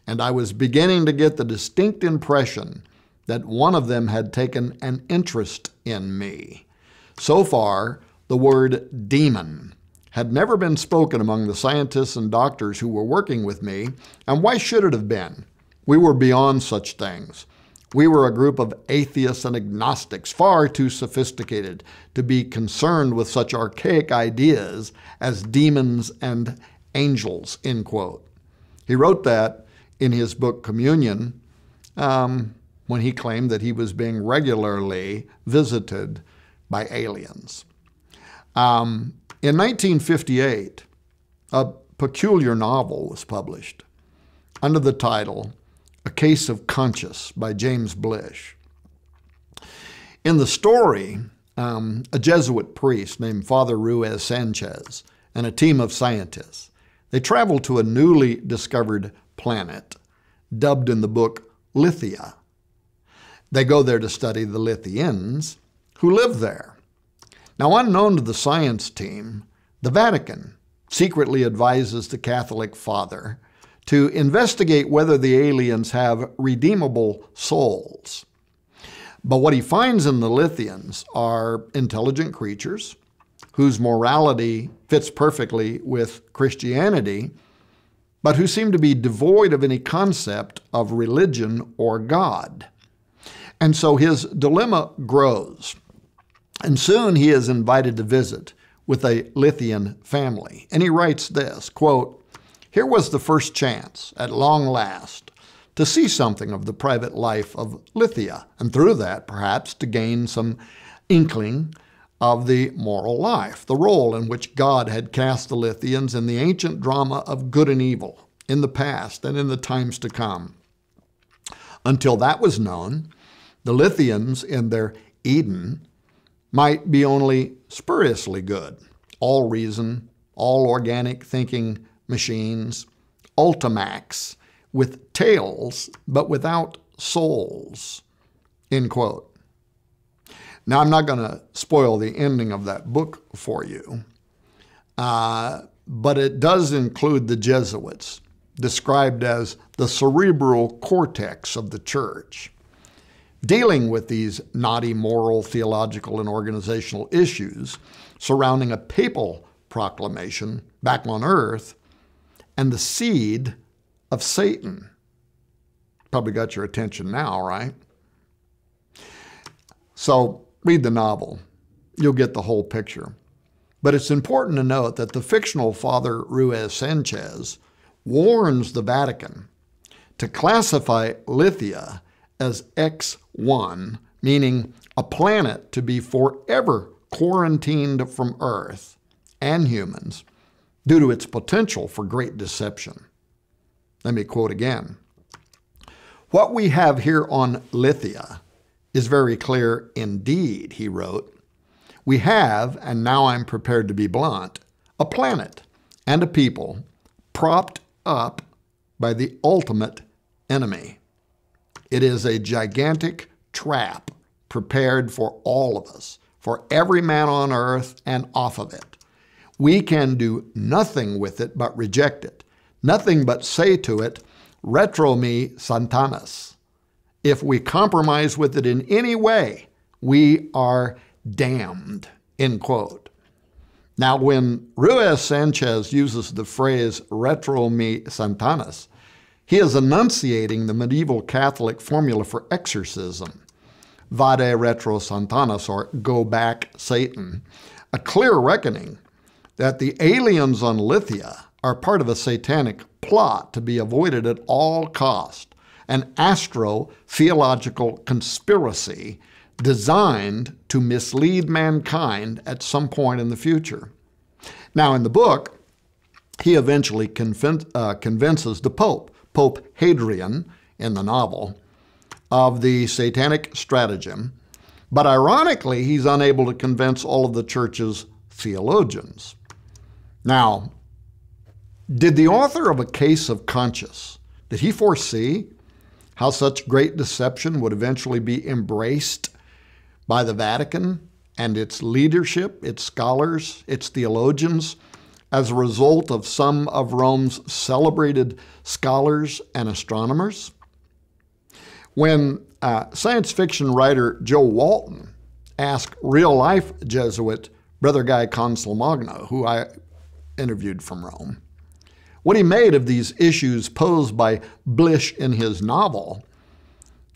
and I was beginning to get the distinct impression that one of them had taken an interest in me. So far, the word demon had never been spoken among the scientists and doctors who were working with me, and why should it have been? We were beyond such things. We were a group of atheists and agnostics, far too sophisticated to be concerned with such archaic ideas as demons and angels," end quote. He wrote that in his book Communion when he claimed that he was being regularly visited by aliens. In 1958, a peculiar novel was published under the title A Case of Conscience by James Blish. In the story, a Jesuit priest named Father Ruiz Sanchez and a team of scientists, they travel to a newly discovered planet dubbed in the book Lithia. They go there to study the Lithians who live there. Now, unknown to the science team, the Vatican secretly advises the Catholic Father to investigate whether the aliens have redeemable souls. But what he finds in the Lithians are intelligent creatures whose morality fits perfectly with Christianity, but who seem to be devoid of any concept of religion or God. And so his dilemma grows. And soon he is invited to visit with a Lithian family. And he writes this, quote, "Here was the first chance, at long last, to see something of the private life of Lithia, and through that, perhaps, to gain some inkling of the moral life, the role in which God had cast the Lithians in the ancient drama of good and evil in the past and in the times to come. Until that was known, the Lithians in their Eden might be only spuriously good, all reason, all organic thinking machines, Ultimax, with tails, but without souls," end quote. Now, I'm not going to spoil the ending of that book for you, but it does include the Jesuits, described as the cerebral cortex of the church, dealing with these knotty moral, theological, and organizational issues surrounding a papal proclamation back on earth and the seed of Satan. Probably got your attention now, right? So read the novel. You'll get the whole picture. But it's important to note that the fictional Father Ruiz Sanchez warns the Vatican to classify Lithia as X1, meaning a planet to be forever quarantined from Earth and humans due to its potential for great deception. Let me quote again. "What we have here on Lithia is very clear indeed," he wrote. "We have, and now I'm prepared to be blunt, a planet and a people propped up by the ultimate enemy. It is a gigantic trap prepared for all of us, for every man on earth and off of it. We can do nothing with it but reject it, nothing but say to it, 'Retro me Satanas.' If we compromise with it in any way, we are damned," end quote. Now, when Ruiz Sanchez uses the phrase "retro me Satanas," he is enunciating the medieval Catholic formula for exorcism, "Vade retro Satanas," or "go back Satan," a clear reckoning that the aliens on Lithia are part of a satanic plot to be avoided at all cost, an astro-theological conspiracy designed to mislead mankind at some point in the future. Now, in the book, he eventually convinces the Pope, Pope Hadrian, in the novel, of the satanic stratagem, but ironically, he's unable to convince all of the church's theologians. Now, did the author of A Case of Conscience, did he foresee how such great deception would eventually be embraced by the Vatican and its leadership, its scholars, its theologians, as a result of some of Rome's celebrated scholars and astronomers? When science fiction writer Joe Walton asked real-life Jesuit Brother Guy Consolmagno, who I interviewed from Rome, what he made of these issues posed by Blish in his novel,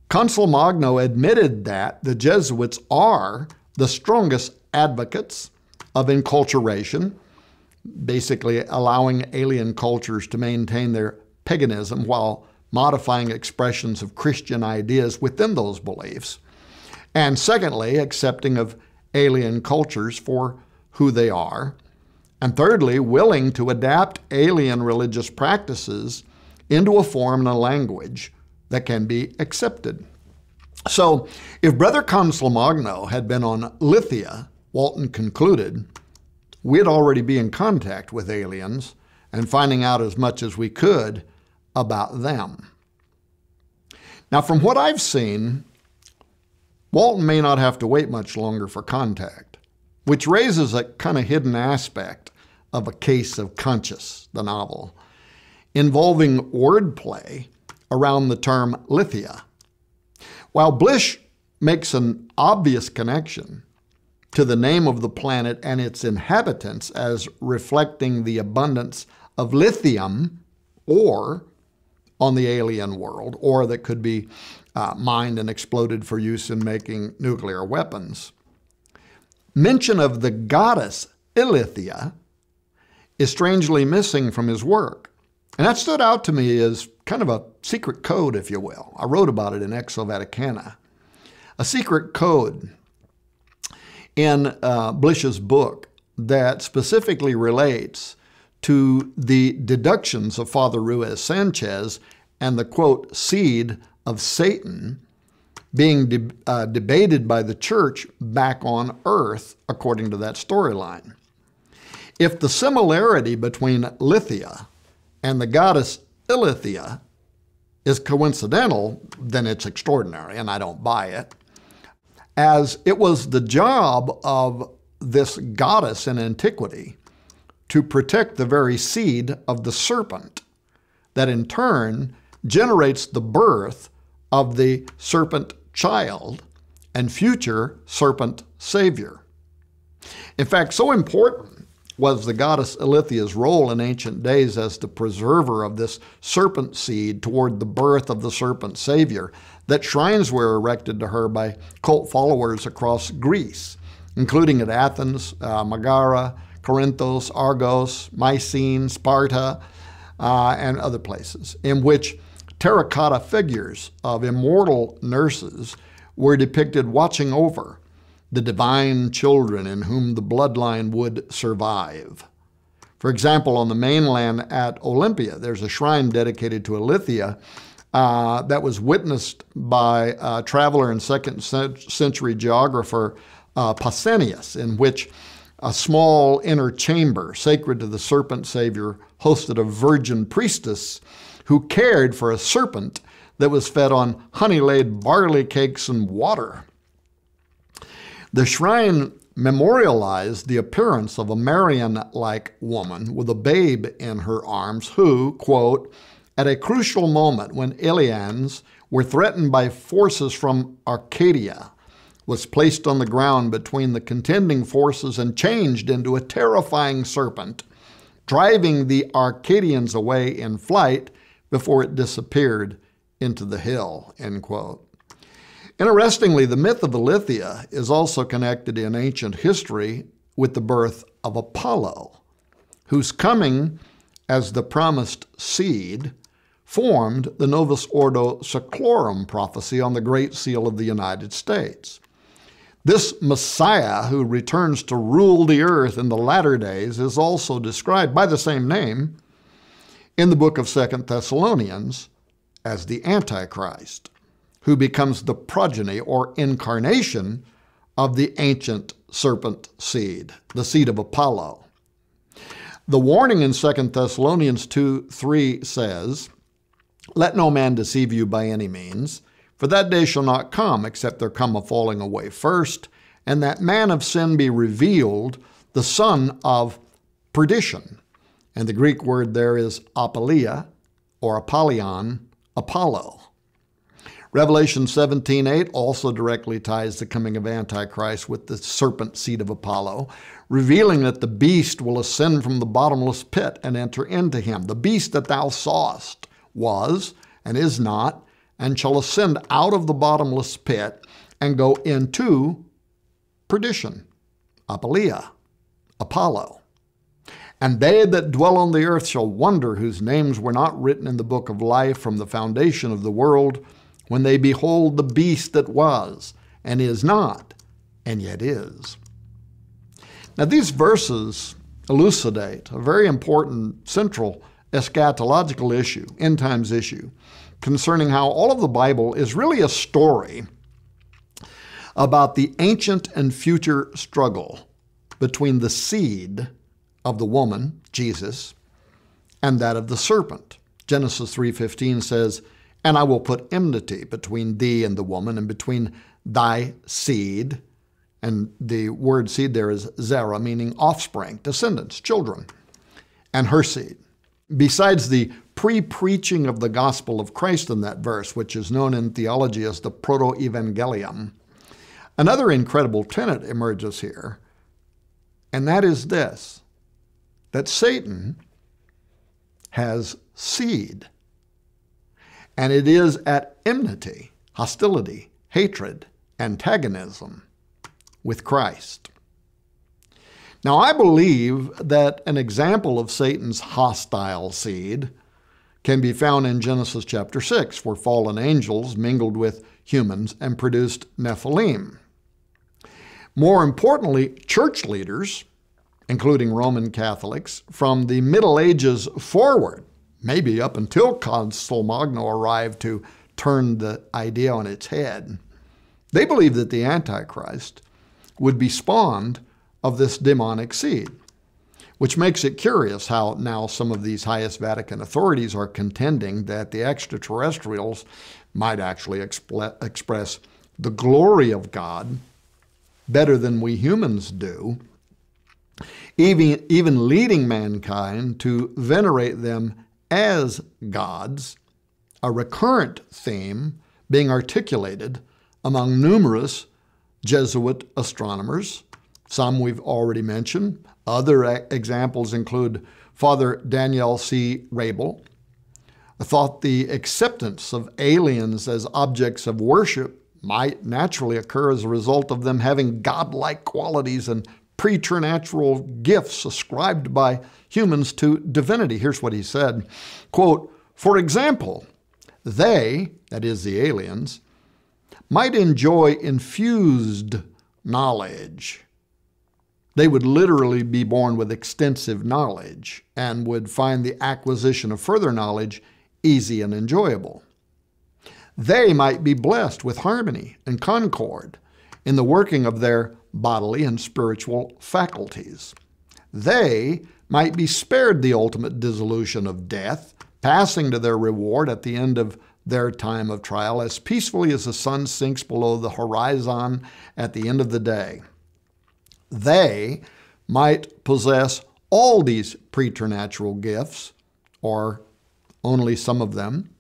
Consolmagno admitted that the Jesuits are the strongest advocates of enculturation, basically allowing alien cultures to maintain their paganism while modifying expressions of Christian ideas within those beliefs, and secondly, accepting of alien cultures for who they are, And thirdly, willing to adapt alien religious practices into a form and a language that can be accepted. So if Brother Consolmagno had been on Lithia, Walton concluded, we'd already be in contact with aliens and finding out as much as we could about them. Now, from what I've seen, Walton may not have to wait much longer for contact, which raises a kind of hidden aspect of A Case of Conscience, the novel, involving wordplay around the term Lithia. While Blish makes an obvious connection to the name of the planet and its inhabitants as reflecting the abundance of lithium ore on the alien world, ore that could be mined and exploded for use in making nuclear weapons, mention of the goddess Ilithia is strangely missing from his work. And that stood out to me as kind of a secret code, if you will. I wrote about it in Exo Vaticana. A secret code in Blish's book that specifically relates to the deductions of Father Ruiz Sanchez and the, quote, seed of Satan being debated by the church back on earth, according to that storyline. If the similarity between Lithia and the goddess Ilithia is coincidental, then it's extraordinary, and I don't buy it, as it was the job of this goddess in antiquity to protect the very seed of the serpent that in turn generates the birth of the serpent child and future serpent savior. In fact, so important was the goddess Ilithia's role in ancient days as the preserver of this serpent seed toward the birth of the serpent savior that shrines were erected to her by cult followers across Greece, including at Athens, Megara, Corinthos, Argos, Mycene, Sparta, and other places, in which terracotta figures of immortal nurses were depicted watching over the divine children in whom the bloodline would survive. For example, on the mainland at Olympia, there's a shrine dedicated to Ilithia that was witnessed by a traveler and second century geographer Pausanias, in which a small inner chamber sacred to the serpent savior hosted a virgin priestess who cared for a serpent that was fed on honey-laid barley cakes and water. The shrine memorialized the appearance of a Marian-like woman with a babe in her arms who, quote, at a crucial moment when Ilians were threatened by forces from Arcadia, was placed on the ground between the contending forces and changed into a terrifying serpent, driving the Arcadians away in flight before it disappeared into the hill, end quote. Interestingly, the myth of Ilithia is also connected in ancient history with the birth of Apollo, whose coming as the promised seed formed the Novus Ordo Seclorum prophecy on the Great Seal of the United States. This Messiah who returns to rule the earth in the latter days is also described by the same name in the book of 2 Thessalonians as the Antichrist, who becomes the progeny or incarnation of the ancient serpent seed, the seed of Apollo. The warning in 2 Thessalonians 2:3 says, let no man deceive you by any means, for that day shall not come, except there come a falling away first, and that man of sin be revealed, the son of perdition. And the Greek word there is apoleia, or apollyon, Apollo. Revelation 17:8 also directly ties the coming of Antichrist with the serpent seed of Apollo, revealing that the beast will ascend from the bottomless pit and enter into him. The beast that thou sawest was and is not, and shall ascend out of the bottomless pit and go into perdition. Apoleia, Apollo. And they that dwell on the earth shall wonder whose names were not written in the book of life from the foundation of the world, when they behold the beast that was, and is not, and yet is. Now these verses elucidate a very important central eschatological issue, end times issue, concerning how all of the Bible is really a story about the ancient and future struggle between the seed of the woman, Jesus, and that of the serpent. Genesis 3:15 says, "And I will put enmity between thee and the woman, and between thy seed." And the word seed there is zera, meaning offspring, descendants, children, and her seed. Besides the pre-preaching of the gospel of Christ in that verse, which is known in theology as the proto-evangelium, another incredible tenet emerges here, and that is this, that Satan has seed, and it is at enmity, hostility, hatred, antagonism with Christ. Now, I believe that an example of Satan's hostile seed can be found in Genesis chapter 6, where fallen angels mingled with humans and produced Nephilim. More importantly, church leaders, including Roman Catholics, from the Middle Ages forward, maybe up until Constantinople arrived to turn the idea on its head, they believed that the Antichrist would be spawned of this demonic seed, which makes it curious how now some of these highest Vatican authorities are contending that the extraterrestrials might actually express the glory of God better than we humans do, even leading mankind to venerate them as gods, a recurrent theme being articulated among numerous Jesuit astronomers. Some we've already mentioned. Other examples include Father Daniel C. Rabel, thought the acceptance of aliens as objects of worship might naturally occur as a result of them having godlike qualities and preternatural gifts ascribed by humans to divinity. Here's what he said, quote, "For example, they," that is the aliens, "might enjoy infused knowledge. They would literally be born with extensive knowledge and would find the acquisition of further knowledge easy and enjoyable. They might be blessed with harmony and concord in the working of their bodily and spiritual faculties. They might be spared the ultimate dissolution of death, passing to their reward at the end of their time of trial as peacefully as the sun sinks below the horizon at the end of the day. They might possess all these preternatural gifts, or only some of them,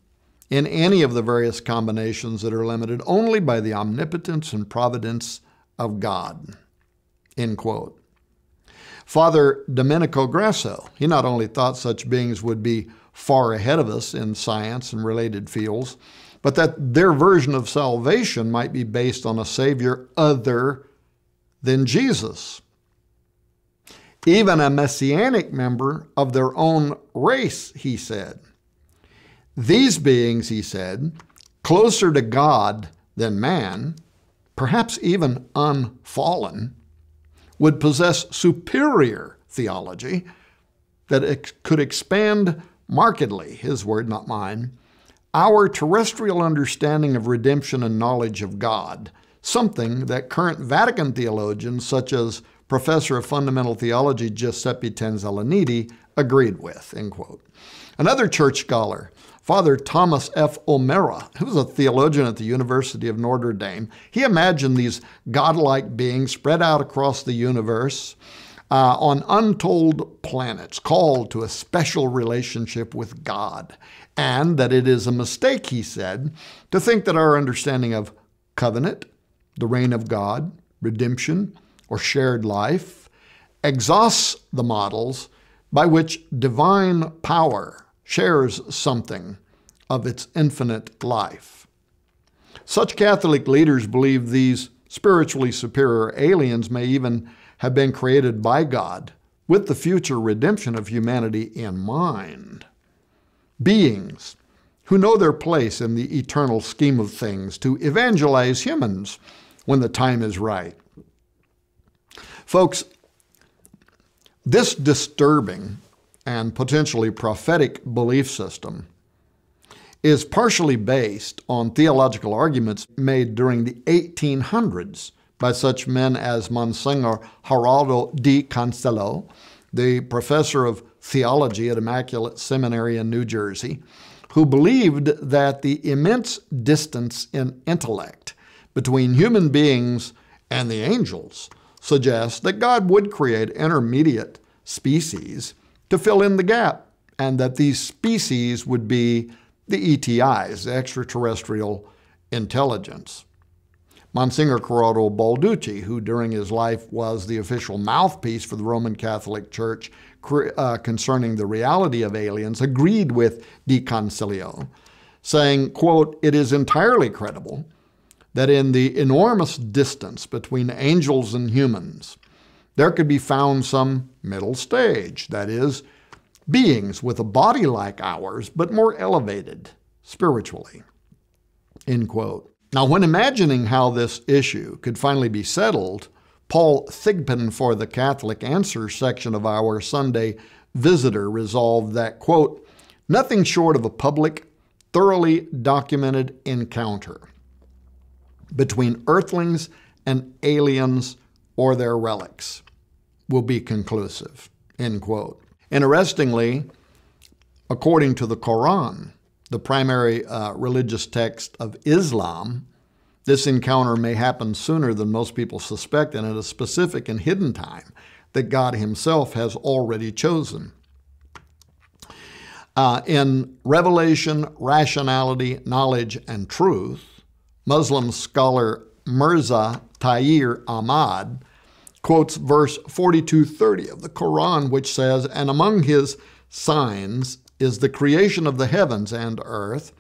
in any of the various combinations that are limited only by the omnipotence and providence of God." End quote. Father Domenico Grasso, he not only thought such beings would be far ahead of us in science and related fields, but that their version of salvation might be based on a Savior other than Jesus. Even a messianic member of their own race, he said. These beings, he said, closer to God than man, perhaps even unfallen, would possess superior theology that could expand markedly, his word, not mine, our terrestrial understanding of redemption and knowledge of God, something that current Vatican theologians such as Professor of Fundamental Theology Giuseppe Tanzalaniti agreed with, end quote. Another church scholar, Father Thomas F. O'Mara, who was a theologian at the University of Notre Dame, he imagined these godlike beings spread out across the universe on untold planets, called to a special relationship with God, and that it is a mistake, he said, to think that our understanding of covenant, the reign of God, redemption, or shared life exhausts the models by which divine power shares something of its infinite life. Such Catholic leaders believe these spiritually superior aliens may even have been created by God with the future redemption of humanity in mind. Beings who know their place in the eternal scheme of things to evangelize humans when the time is right. Folks, This disturbing and potentially prophetic belief system is partially based on theological arguments made during the 1800s by such men as Monsignor Geraldo di Cancello, the professor of theology at Immaculate Seminary in New Jersey, who believed that the immense distance in intellect between human beings and the angels suggests that God would create intermediate species to fill in the gap, and that these species would be the ETIs, the extraterrestrial intelligence. Monsignor Corrado Balducci, who during his life was the official mouthpiece for the Roman Catholic Church concerning the reality of aliens, agreed with Di Cancello, saying, quote, "It is entirely credible that in the enormous distance between angels and humans, there could be found some middle stage, that is, beings with a body like ours, but more elevated spiritually," end quote. Now, when imagining how this issue could finally be settled, Paul Thigpen for the Catholic Answers section of our Sunday Visitor resolved that, quote, "Nothing short of a public, thoroughly documented encounter between earthlings and aliens or their relics will be conclusive," end quote. Interestingly, according to the Quran, the primary religious text of Islam, this encounter may happen sooner than most people suspect and at a specific and hidden time that God himself has already chosen. In Revelation, Rationality, Knowledge, and Truth, Muslim scholar Mirza Tahir Ahmad quotes verse 42:30 of the Quran, which says, "And among his signs is the creation of the heavens and earth,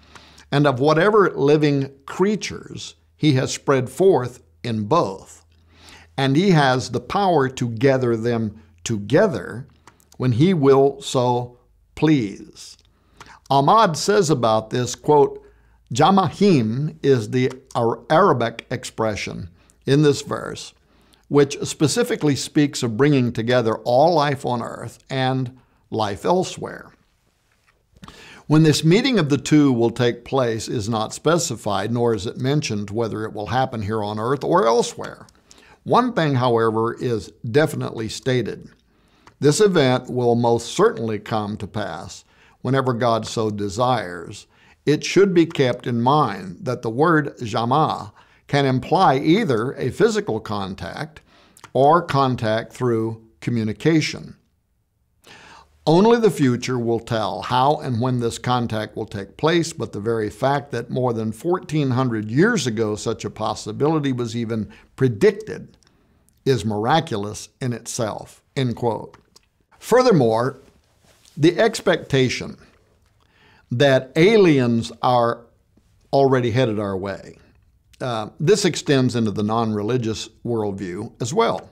and of whatever living creatures he has spread forth in both. And he has the power to gather them together when he will so please." Ahmad says about this, quote, "Jamahim is the Arabic expression in this verse, which specifically speaks of bringing together all life on earth and life elsewhere. When this meeting of the two will take place is not specified, nor is it mentioned whether it will happen here on earth or elsewhere. One thing, however, is definitely stated. This event will most certainly come to pass whenever God so desires. It should be kept in mind that the word Jama can imply either a physical contact or contact through communication. Only the future will tell how and when this contact will take place, but the very fact that more than 1,400 years ago such a possibility was even predicted is miraculous in itself," end quote. Furthermore, the expectation that aliens are already headed our way, this extends into the non-religious worldview as well.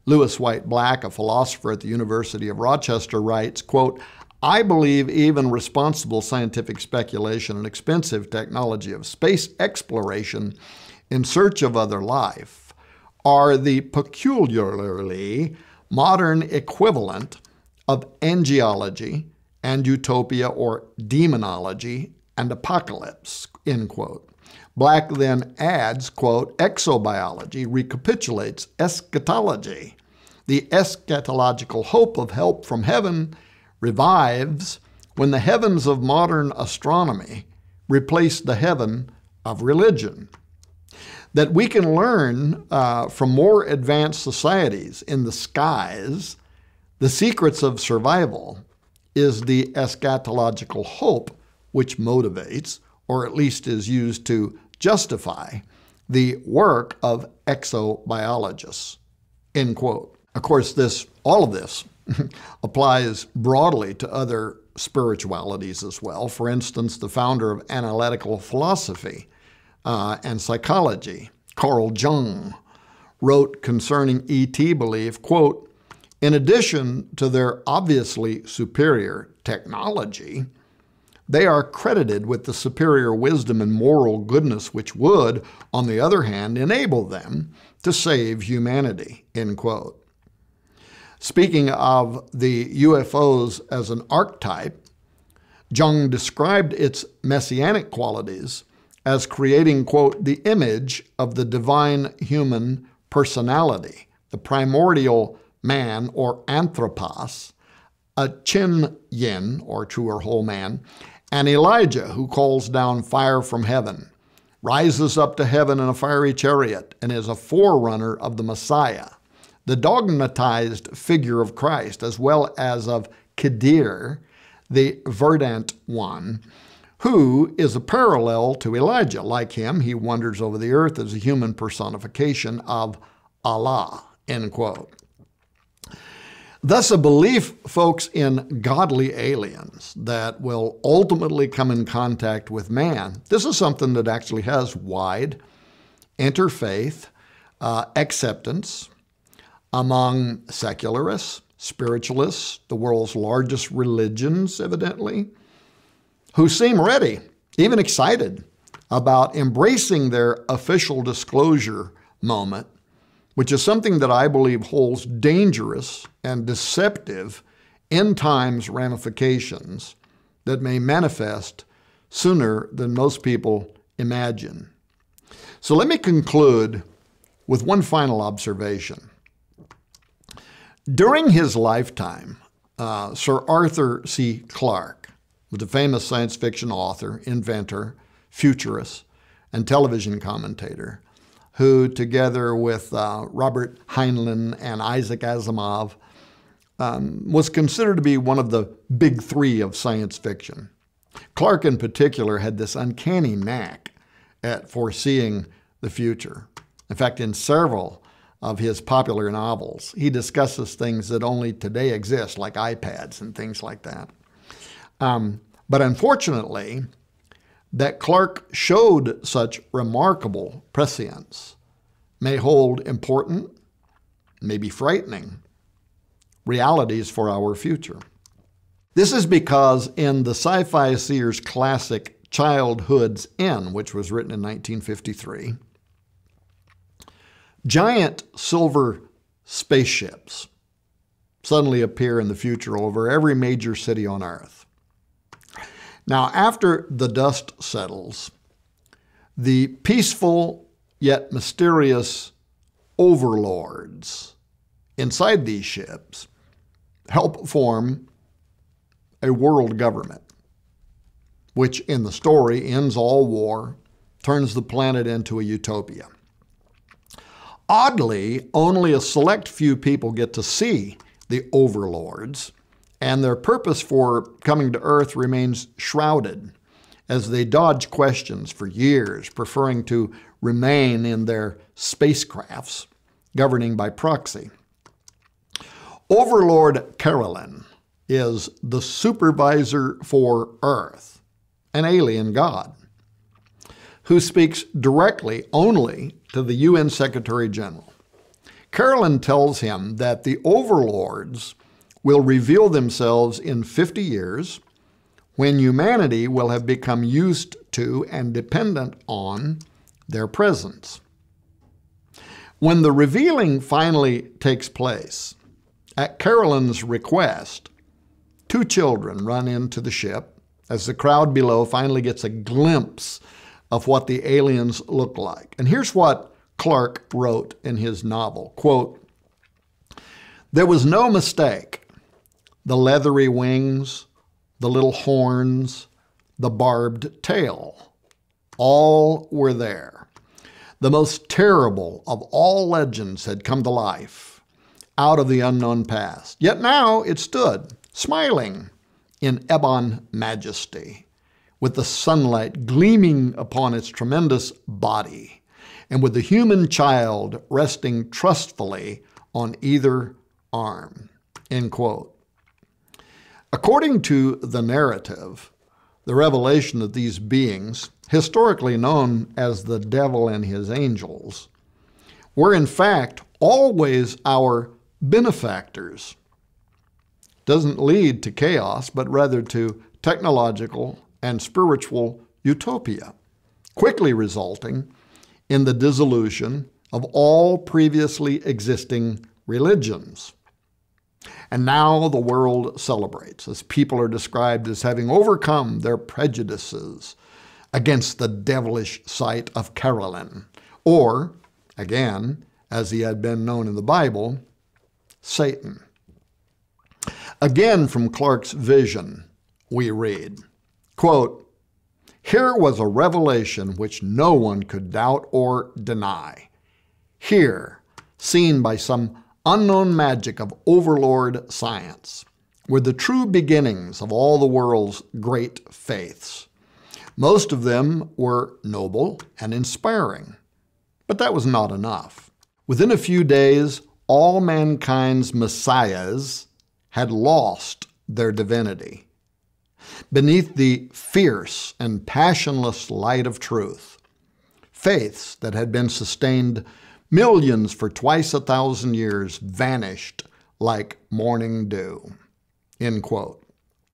Lewis White Black, a philosopher at the University of Rochester, writes, quote, "I believe even responsible scientific speculation and expensive technology of space exploration in search of other life are the peculiarly modern equivalent of angelology and utopia or demonology and apocalypse," end quote. Black then adds, quote, "Exobiology recapitulates eschatology. The eschatological hope of help from heaven revives when the heavens of modern astronomy replace the heaven of religion. That we can learn from more advanced societies in the skies the secrets of survival is the eschatological hope which motivates, or at least is used to justify, the work of exobiologists," end quote. Of course, all of this applies broadly to other spiritualities as well. For instance, the founder of analytical philosophy and psychology, Carl Jung, wrote concerning ET belief, quote, "In addition to their obviously superior technology, they are credited with the superior wisdom and moral goodness which would, on the other hand, enable them to save humanity," end quote. Speaking of the UFOs as an archetype, Jung described its messianic qualities as creating, quote, the image of the divine human personality, the primordial man or anthropos, a chin yin or true or whole man, and Elijah who calls down fire from heaven, rises up to heaven in a fiery chariot, and is a forerunner of the Messiah, the dogmatized figure of Christ, as well as of Kedir, the verdant one, who is a parallel to Elijah. Like him, he wanders over the earth as a human personification of Allah, end quote. Thus, a belief, folks, in godly aliens that will ultimately come in contact with man, this is something that actually has wide interfaith acceptance among secularists, spiritualists, the world's largest religions, evidently, who seem ready, even excited, about embracing their official disclosure moment, which is something that I believe holds dangerous and deceptive end times ramifications that may manifest sooner than most people imagine. So let me conclude with one final observation. During his lifetime, Sir Arthur C. Clarke was a famous science fiction author, inventor, futurist, and television commentator, who, together with Robert Heinlein and Isaac Asimov, was considered to be one of the big three of science fiction. Clarke, in particular, had this uncanny knack at foreseeing the future. In fact, in several of his popular novels, he discusses things that only today exist, like iPads and things like that. But unfortunately, that Clarke showed such remarkable prescience may hold important, maybe frightening, realities for our future. This is because in the sci-fi seer's classic Childhood's End, which was written in 1953, giant silver spaceships suddenly appear in the future over every major city on Earth. Now, after the dust settles, the peaceful yet mysterious overlords inside these ships help form a world government, which in the story ends all war, turns the planet into a utopia. Oddly, only a select few people get to see the overlords, and their purpose for coming to Earth remains shrouded as they dodge questions for years, preferring to remain in their spacecrafts, governing by proxy. Overlord Carolyn is the supervisor for Earth, an alien god, who speaks directly only to the UN Secretary General. Carolyn tells him that the overlords will reveal themselves in 50 years when humanity will have become used to and dependent on their presence. When the revealing finally takes place, at Carolyn's request, two children run into the ship as the crowd below finally gets a glimpse of what the aliens look like. And here's what Clarke wrote in his novel, quote, "There was no mistake. The leathery wings, the little horns, the barbed tail, all were there. The most terrible of all legends had come to life out of the unknown past. Yet now it stood, smiling in ebon majesty, with the sunlight gleaming upon its tremendous body, and with the human child resting trustfully on either arm," end quote. According to the narrative, the revelation of these beings, historically known as the devil and his angels, were in fact always our benefactors, doesn't lead to chaos, but rather to technological and spiritual utopia, quickly resulting in the dissolution of all previously existing religions. And now the world celebrates as people are described as having overcome their prejudices against the devilish sight of Caroline, or, again, as he had been known in the Bible, Satan. Again, from Clarke's vision, we read, quote, "Here was a revelation which no one could doubt or deny. Here, seen by some unknown magic of overlord science, were the true beginnings of all the world's great faiths. Most of them were noble and inspiring, but that was not enough. Within a few days, all mankind's messiahs had lost their divinity. Beneath the fierce and passionless light of truth, faiths that had been sustained millions for twice 1,000 years vanished like morning dew." End quote.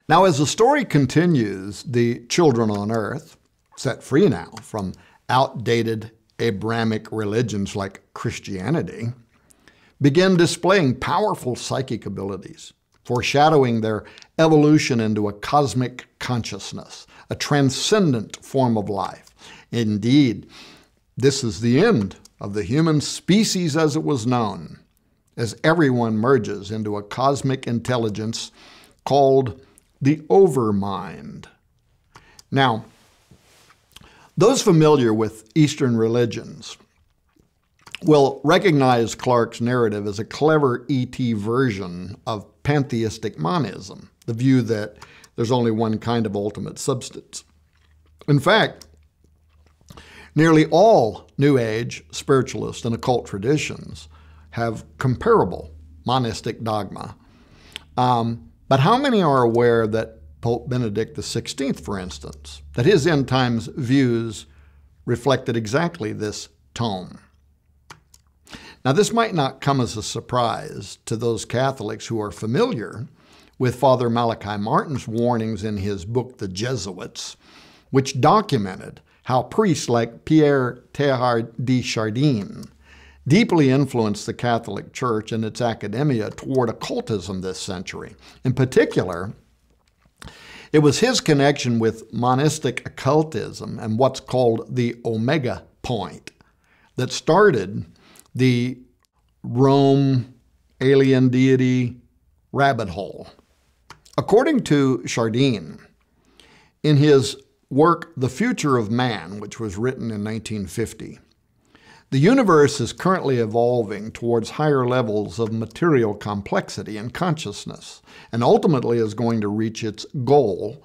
Now, as the story continues, the children on earth, set free now from outdated Abrahamic religions like Christianity, begin displaying powerful psychic abilities, foreshadowing their evolution into a cosmic consciousness, a transcendent form of life. Indeed, this is the end of the human species as it was known, as everyone merges into a cosmic intelligence called the overmind. Now, those familiar with Eastern religions will recognize Clarke's narrative as a clever ET version of pantheistic monism, the view that there's only one kind of ultimate substance. In fact, nearly all New Age spiritualist and occult traditions have comparable monistic dogma. But how many are aware that Pope Benedict XVI, for instance, that his end times views reflected exactly this tone? Now, this might not come as a surprise to those Catholics who are familiar with Father Malachi Martin's warnings in his book, The Jesuits, which documented how priests like Pierre Teilhard de Chardin deeply influenced the Catholic Church and its academia toward occultism this century. In particular, it was his connection with monistic occultism and what's called the Omega Point that started the Rome alien deity rabbit hole. According to Chardin, in his work, The Future of Man, which was written in 1950, the universe is currently evolving towards higher levels of material complexity and consciousness, and ultimately is going to reach its goal,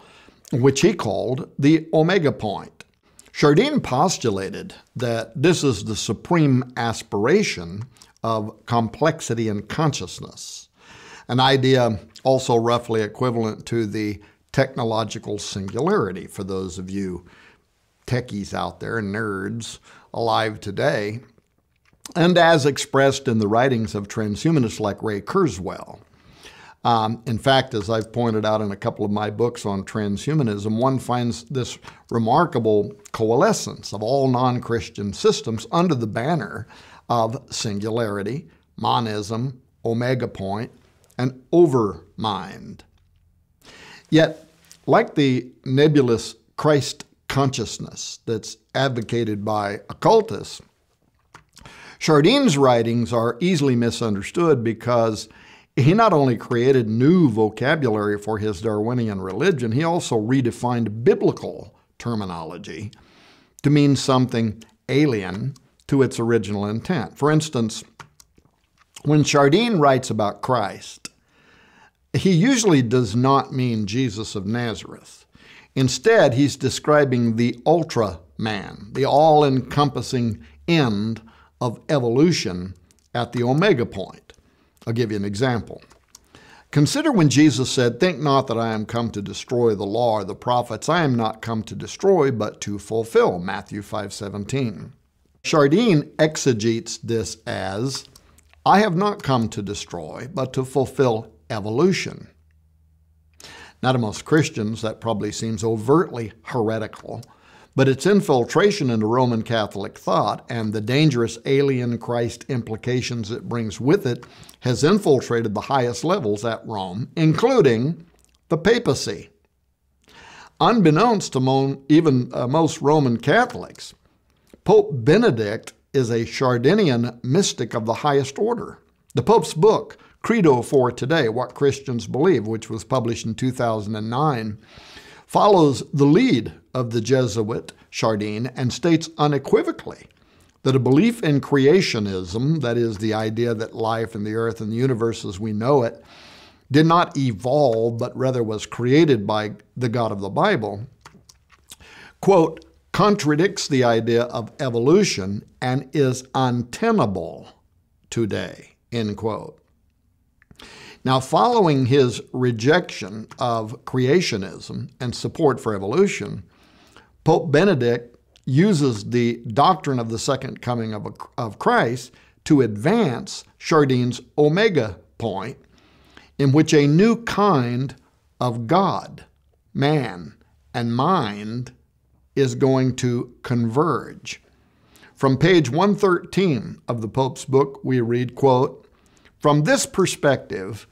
which he called the Omega Point. Chardin postulated that this is the supreme aspiration of complexity and consciousness, an idea also roughly equivalent to the technological singularity for those of you techies out there, nerds alive today, and as expressed in the writings of transhumanists like Ray Kurzweil. In fact, as I've pointed out in a couple of my books on transhumanism, one finds this remarkable coalescence of all non-Christian systems under the banner of singularity, monism, Omega Point, and overmind. Yet, like the nebulous Christ consciousness that's advocated by occultists, Chardin's writings are easily misunderstood because he not only created new vocabulary for his Darwinian religion, he also redefined biblical terminology to mean something alien to its original intent. For instance, when Chardin writes about Christ, he usually does not mean Jesus of Nazareth. Instead, he's describing the ultra-man, the all-encompassing end of evolution at the Omega Point. I'll give you an example. Consider when Jesus said, "Think not that I am come to destroy the law or the prophets. I am not come to destroy, but to fulfill." Matthew 5:17. Chardin exegetes this as, "I have not come to destroy, but to fulfill evolution." Now, to most Christians, that probably seems overtly heretical, but its infiltration into Roman Catholic thought and the dangerous alien Christ implications it brings with it has infiltrated the highest levels at Rome, including the papacy. Unbeknownst to even most Roman Catholics, Pope Benedict is a Chardinian mystic of the highest order. The Pope's book, Credo for Today, What Christians Believe, which was published in 2009, follows the lead of the Jesuit Chardin and states unequivocally that a belief in creationism, that is, the idea that life and the earth and the universe as we know it, did not evolve, but rather was created by the God of the Bible, quote, contradicts the idea of evolution and is untenable today, end quote. Now, following his rejection of creationism and support for evolution, Pope Benedict uses the doctrine of the second coming of Christ to advance Chardin's omega point, in which a new kind of God, man, and mind is going to converge. From page 113 of the Pope's book, we read, quote, from this perspective,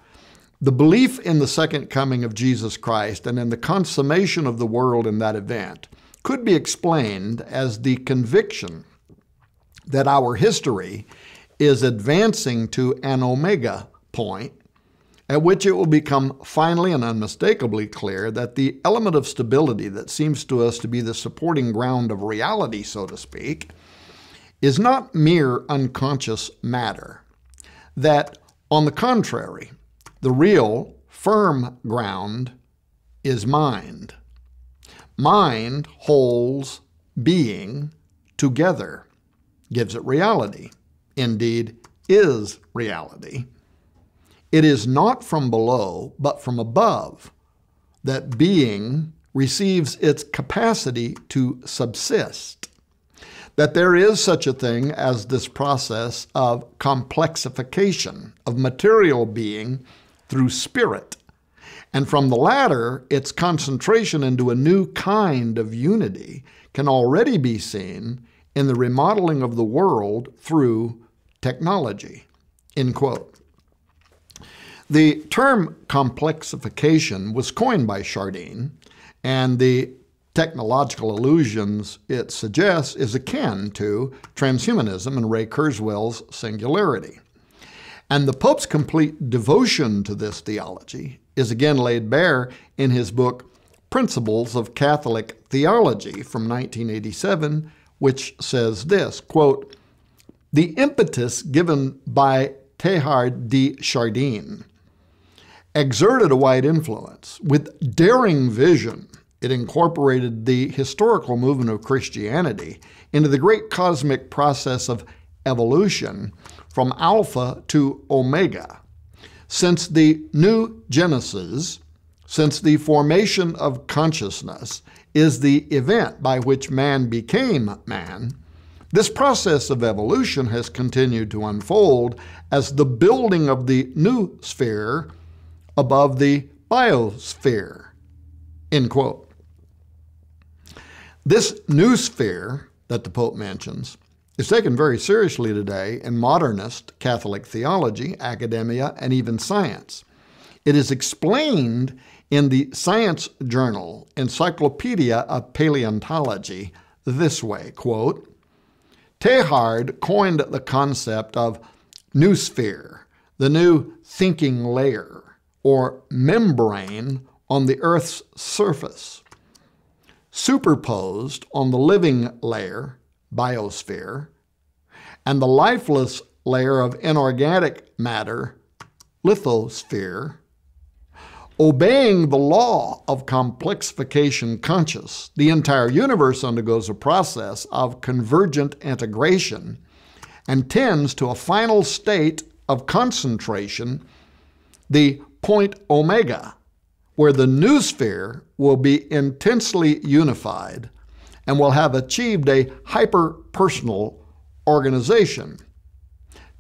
the belief in the second coming of Jesus Christ and in the consummation of the world in that event could be explained as the conviction that our history is advancing to an omega point, at which it will become finally and unmistakably clear that the element of stability that seems to us to be the supporting ground of reality, so to speak, is not mere unconscious matter. That, on the contrary, the real, firm ground is mind. Mind holds being together, gives it reality, indeed is reality. It is not from below, but from above, that being receives its capacity to subsist. That there is such a thing as this process of complexification of material being through spirit, and from the latter, its concentration into a new kind of unity can already be seen in the remodeling of the world through technology, end quote. The term complexification was coined by Chardin, and the technological illusions it suggests is akin to transhumanism and Ray Kurzweil's singularity. And the Pope's complete devotion to this theology is again laid bare in his book, Principles of Catholic Theology from 1987, which says this, quote, the impetus given by Teilhard de Chardin exerted a wide influence. With daring vision, it incorporated the historical movement of Christianity into the great cosmic process of evolution from alpha to omega. Since the new Genesis, since the formation of consciousness is the event by which man became man, this process of evolution has continued to unfold as the building of the new sphere above the biosphere, end quote. This new sphere that the Pope mentions is taken very seriously today in modernist Catholic theology, academia, and even science. It is explained in the science journal Encyclopedia of Paleontology this way, quote, Teilhard coined the concept of noosphere, the new thinking layer, or membrane on the Earth's surface, superposed on the living layer, biosphere, and the lifeless layer of inorganic matter, lithosphere. Obeying the law of complexification conscious, the entire universe undergoes a process of convergent integration and tends to a final state of concentration, the point omega, where the noosphere will be intensely unified and will have achieved a hyper-personal organization.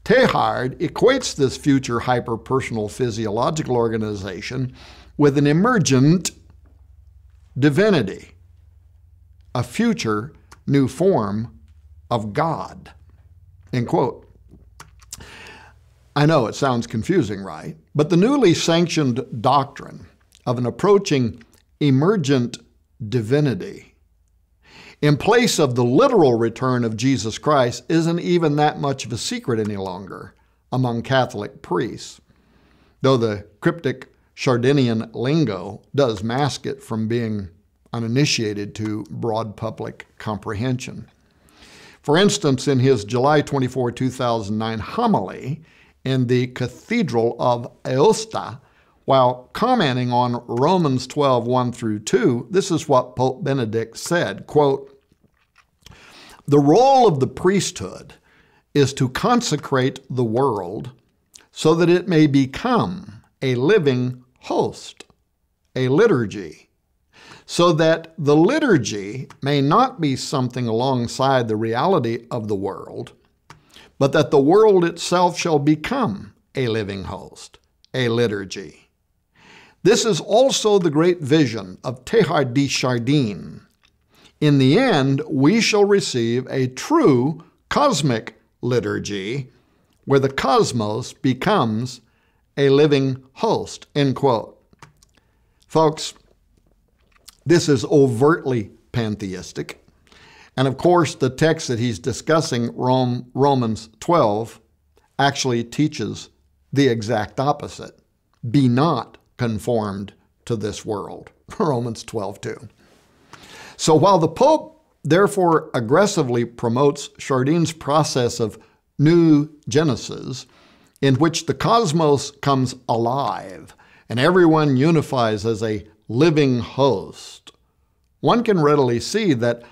Teilhard equates this future hyper-personal physiological organization with an emergent divinity. a future new form of God. End quote. I know it sounds confusing, right? But the newly sanctioned doctrine of an approaching emergent divinity in place of the literal return of Jesus Christ isn't even that much of a secret any longer among Catholic priests, though the cryptic Chardinian lingo does mask it from being uninitiated to broad public comprehension. For instance, in his July 24, 2009 homily in the Cathedral of Aosta, while commenting on Romans 12, 1 through 2, this is what Pope Benedict said, quote, "The role of the priesthood is to consecrate the world so that it may become a living host, a liturgy, so that the liturgy may not be something alongside the reality of the world, but that the world itself shall become a living host, a liturgy. This is also the great vision of Teilhard de Chardin. In the end, we shall receive a true cosmic liturgy where the cosmos becomes a living host," end quote. Folks, this is overtly pantheistic. And of course, the text that he's discussing, Romans 12, actually teaches the exact opposite. Be not conformed to this world, Romans 12:2. So while the Pope therefore aggressively promotes Chardin's process of new Genesis, in which the cosmos comes alive and everyone unifies as a living host, one can readily see that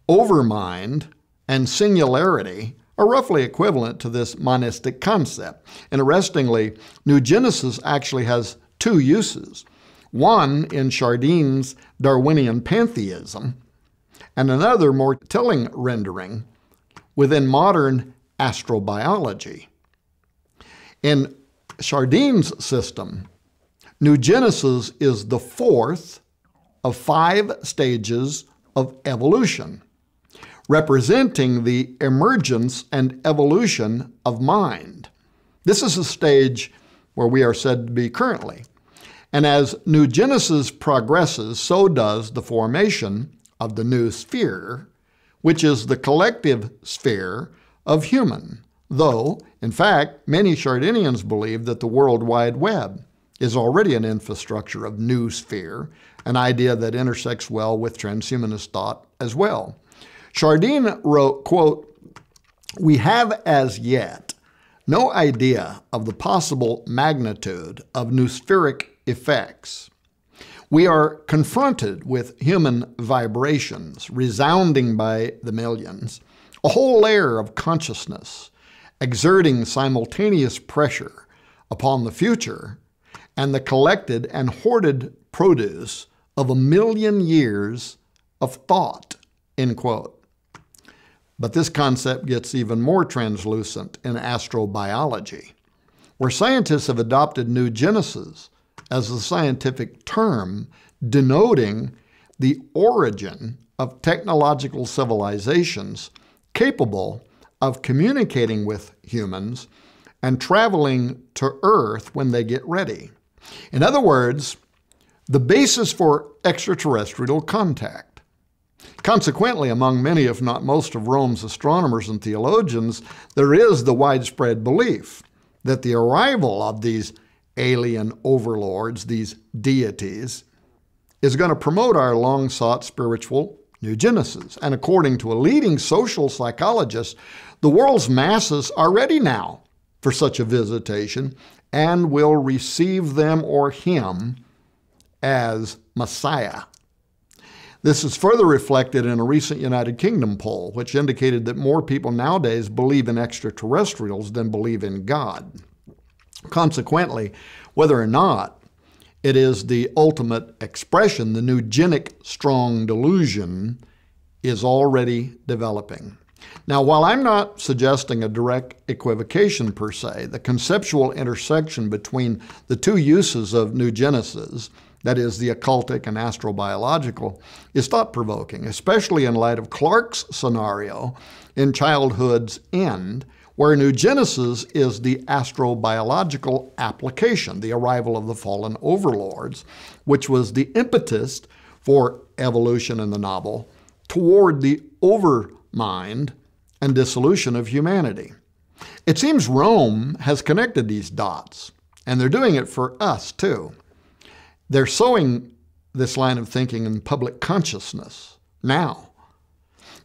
overmind and singularity are roughly equivalent to this monistic concept. Interestingly, New Genesis actually has two uses, one in Chardin's Darwinian pantheism, and another more telling rendering within modern astrobiology. In Chardin's system, New Genesis is the fourth of 5 stages of evolution, representing the emergence and evolution of mind. This is a stage where we are said to be currently. And as New Genesis progresses, so does the formation of the new sphere, which is the collective sphere of human, though, in fact, many Chardinians believe that the World Wide Web is already an infrastructure of new sphere, an idea that intersects well with transhumanist thought as well. Chardin wrote, quote, "We have as yet no idea of the possible magnitude of noospheric effects. We are confronted with human vibrations resounding by the millions, a whole layer of consciousness exerting simultaneous pressure upon the future and the collected and hoarded produce of 1,000,000 years of thought," end quote. But this concept gets even more translucent in astrobiology, where scientists have adopted New Genesis as the scientific term denoting the origin of technological civilizations capable of communicating with humans and traveling to Earth when they get ready. In other words, the basis for extraterrestrial contact. Consequently, among many, if not most, of Rome's astronomers and theologians, there is the widespread belief that the arrival of these alien overlords, these deities, is going to promote our long-sought spiritual new Genesis. And according to a leading social psychologist, the world's masses are ready now for such a visitation and will receive them or him as Messiah. This is further reflected in a recent United Kingdom poll, which indicated that more people nowadays believe in extraterrestrials than believe in God. Consequently, whether or not it is the ultimate expression, the eugenic strong delusion is already developing. Now, while I'm not suggesting a direct equivocation per se, the conceptual intersection between the two uses of New Genesis, that is, the occultic and astrobiological, is thought-provoking, especially in light of Clarke's scenario in Childhood's End, where New Genesis is the astrobiological application, the arrival of the fallen overlords, which was the impetus for evolution in the novel toward the overmind and dissolution of humanity. It seems Rome has connected these dots, and they're doing it for us too. They're sowing this line of thinking in public consciousness now.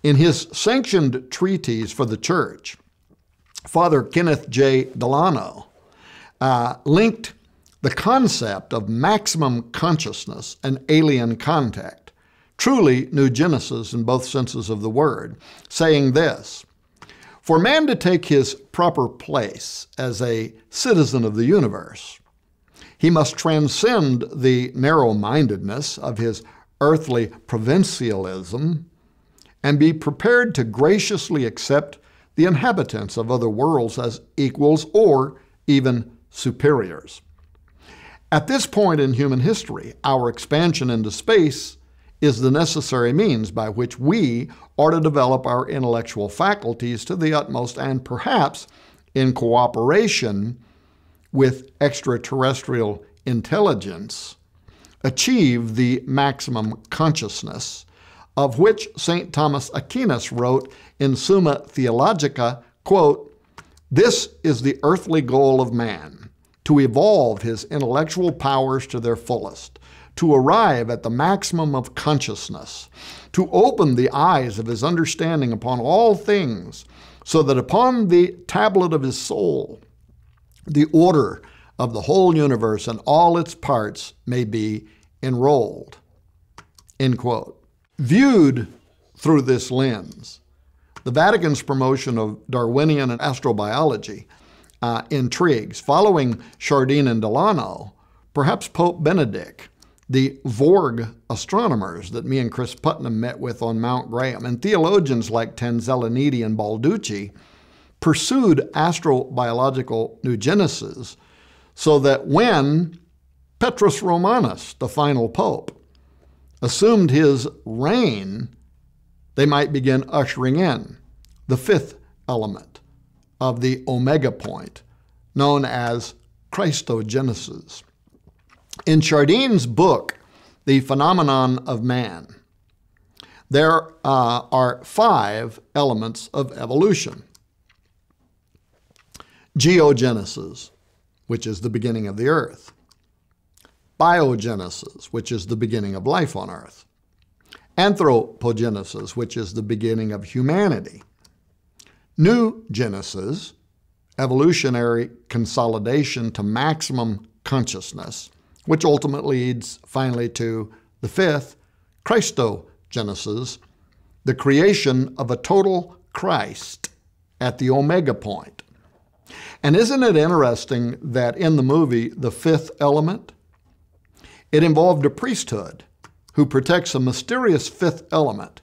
In his sanctioned treatise for the church, Father Kenneth J. Delano linked the concept of maximum consciousness and alien contact, truly New Genesis in both senses of the word, saying this: "For man to take his proper place as a citizen of the universe, he must transcend the narrow-mindedness of his earthly provincialism and be prepared to graciously accept the inhabitants of other worlds as equals or even superiors. At this point in human history, our expansion into space is the necessary means by which we are to develop our intellectual faculties to the utmost and perhaps in cooperation with extraterrestrial intelligence, achieve the maximum consciousness of which St. Thomas Aquinas wrote in Summa Theologica, quote, "This is the earthly goal of man, to evolve his intellectual powers to their fullest, to arrive at the maximum of consciousness, to open the eyes of his understanding upon all things, so that upon the tablet of his soul, the order of the whole universe and all its parts may be enrolled." End quote. Viewed through this lens, the Vatican's promotion of Darwinian and astrobiology intrigues. Following Chardin and Delano, perhaps Pope Benedict, the Vorg astronomers that me and Chris Putnam met with on Mount Graham, and theologians like Tanzellaniti and Balducci pursued astrobiological New Genesis so that when Petrus Romanus, the final pope, assumed his reign, they might begin ushering in the fifth element of the omega point, known as Christogenesis. In Chardin's book, The Phenomenon of Man, there are 5 elements of evolution. Geogenesis, which is the beginning of the earth. Biogenesis, which is the beginning of life on earth. Anthropogenesis, which is the beginning of humanity. New Genesis, evolutionary consolidation to maximum consciousness, which ultimately leads finally to the 5th, Christogenesis, the creation of a total Christ at the omega point. And isn't it interesting that in the movie, The Fifth Element, it involved a priesthood who protects a mysterious 5th element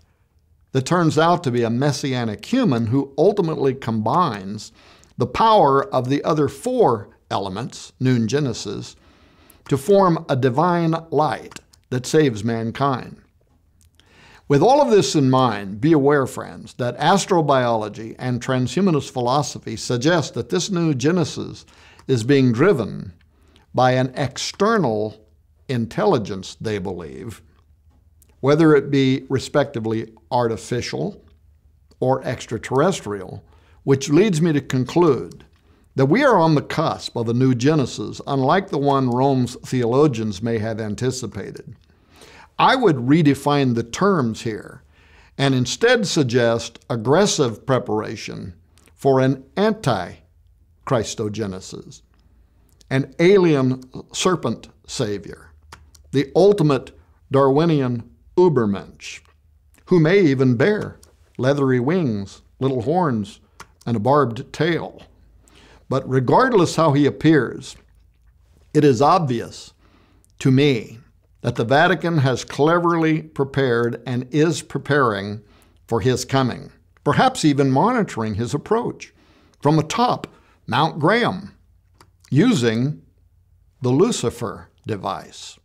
that turns out to be a messianic human who ultimately combines the power of the other 4 elements, New Genesis, to form a divine light that saves mankind. With all of this in mind, be aware, friends, that astrobiology and transhumanist philosophy suggest that this New Genesis is being driven by an external intelligence, they believe, whether it be respectively artificial or extraterrestrial, which leads me to conclude that we are on the cusp of a new Genesis, unlike the one Rome's theologians may have anticipated. I would redefine the terms here and instead suggest aggressive preparation for an anti-Christogenesis, an alien serpent savior, the ultimate Darwinian Ubermensch, who may even bear leathery wings, little horns, and a barbed tail. But regardless how he appears, it is obvious to me that the Vatican has cleverly prepared and is preparing for his coming, perhaps even monitoring his approach from atop Mount Graham using the Lucifer device.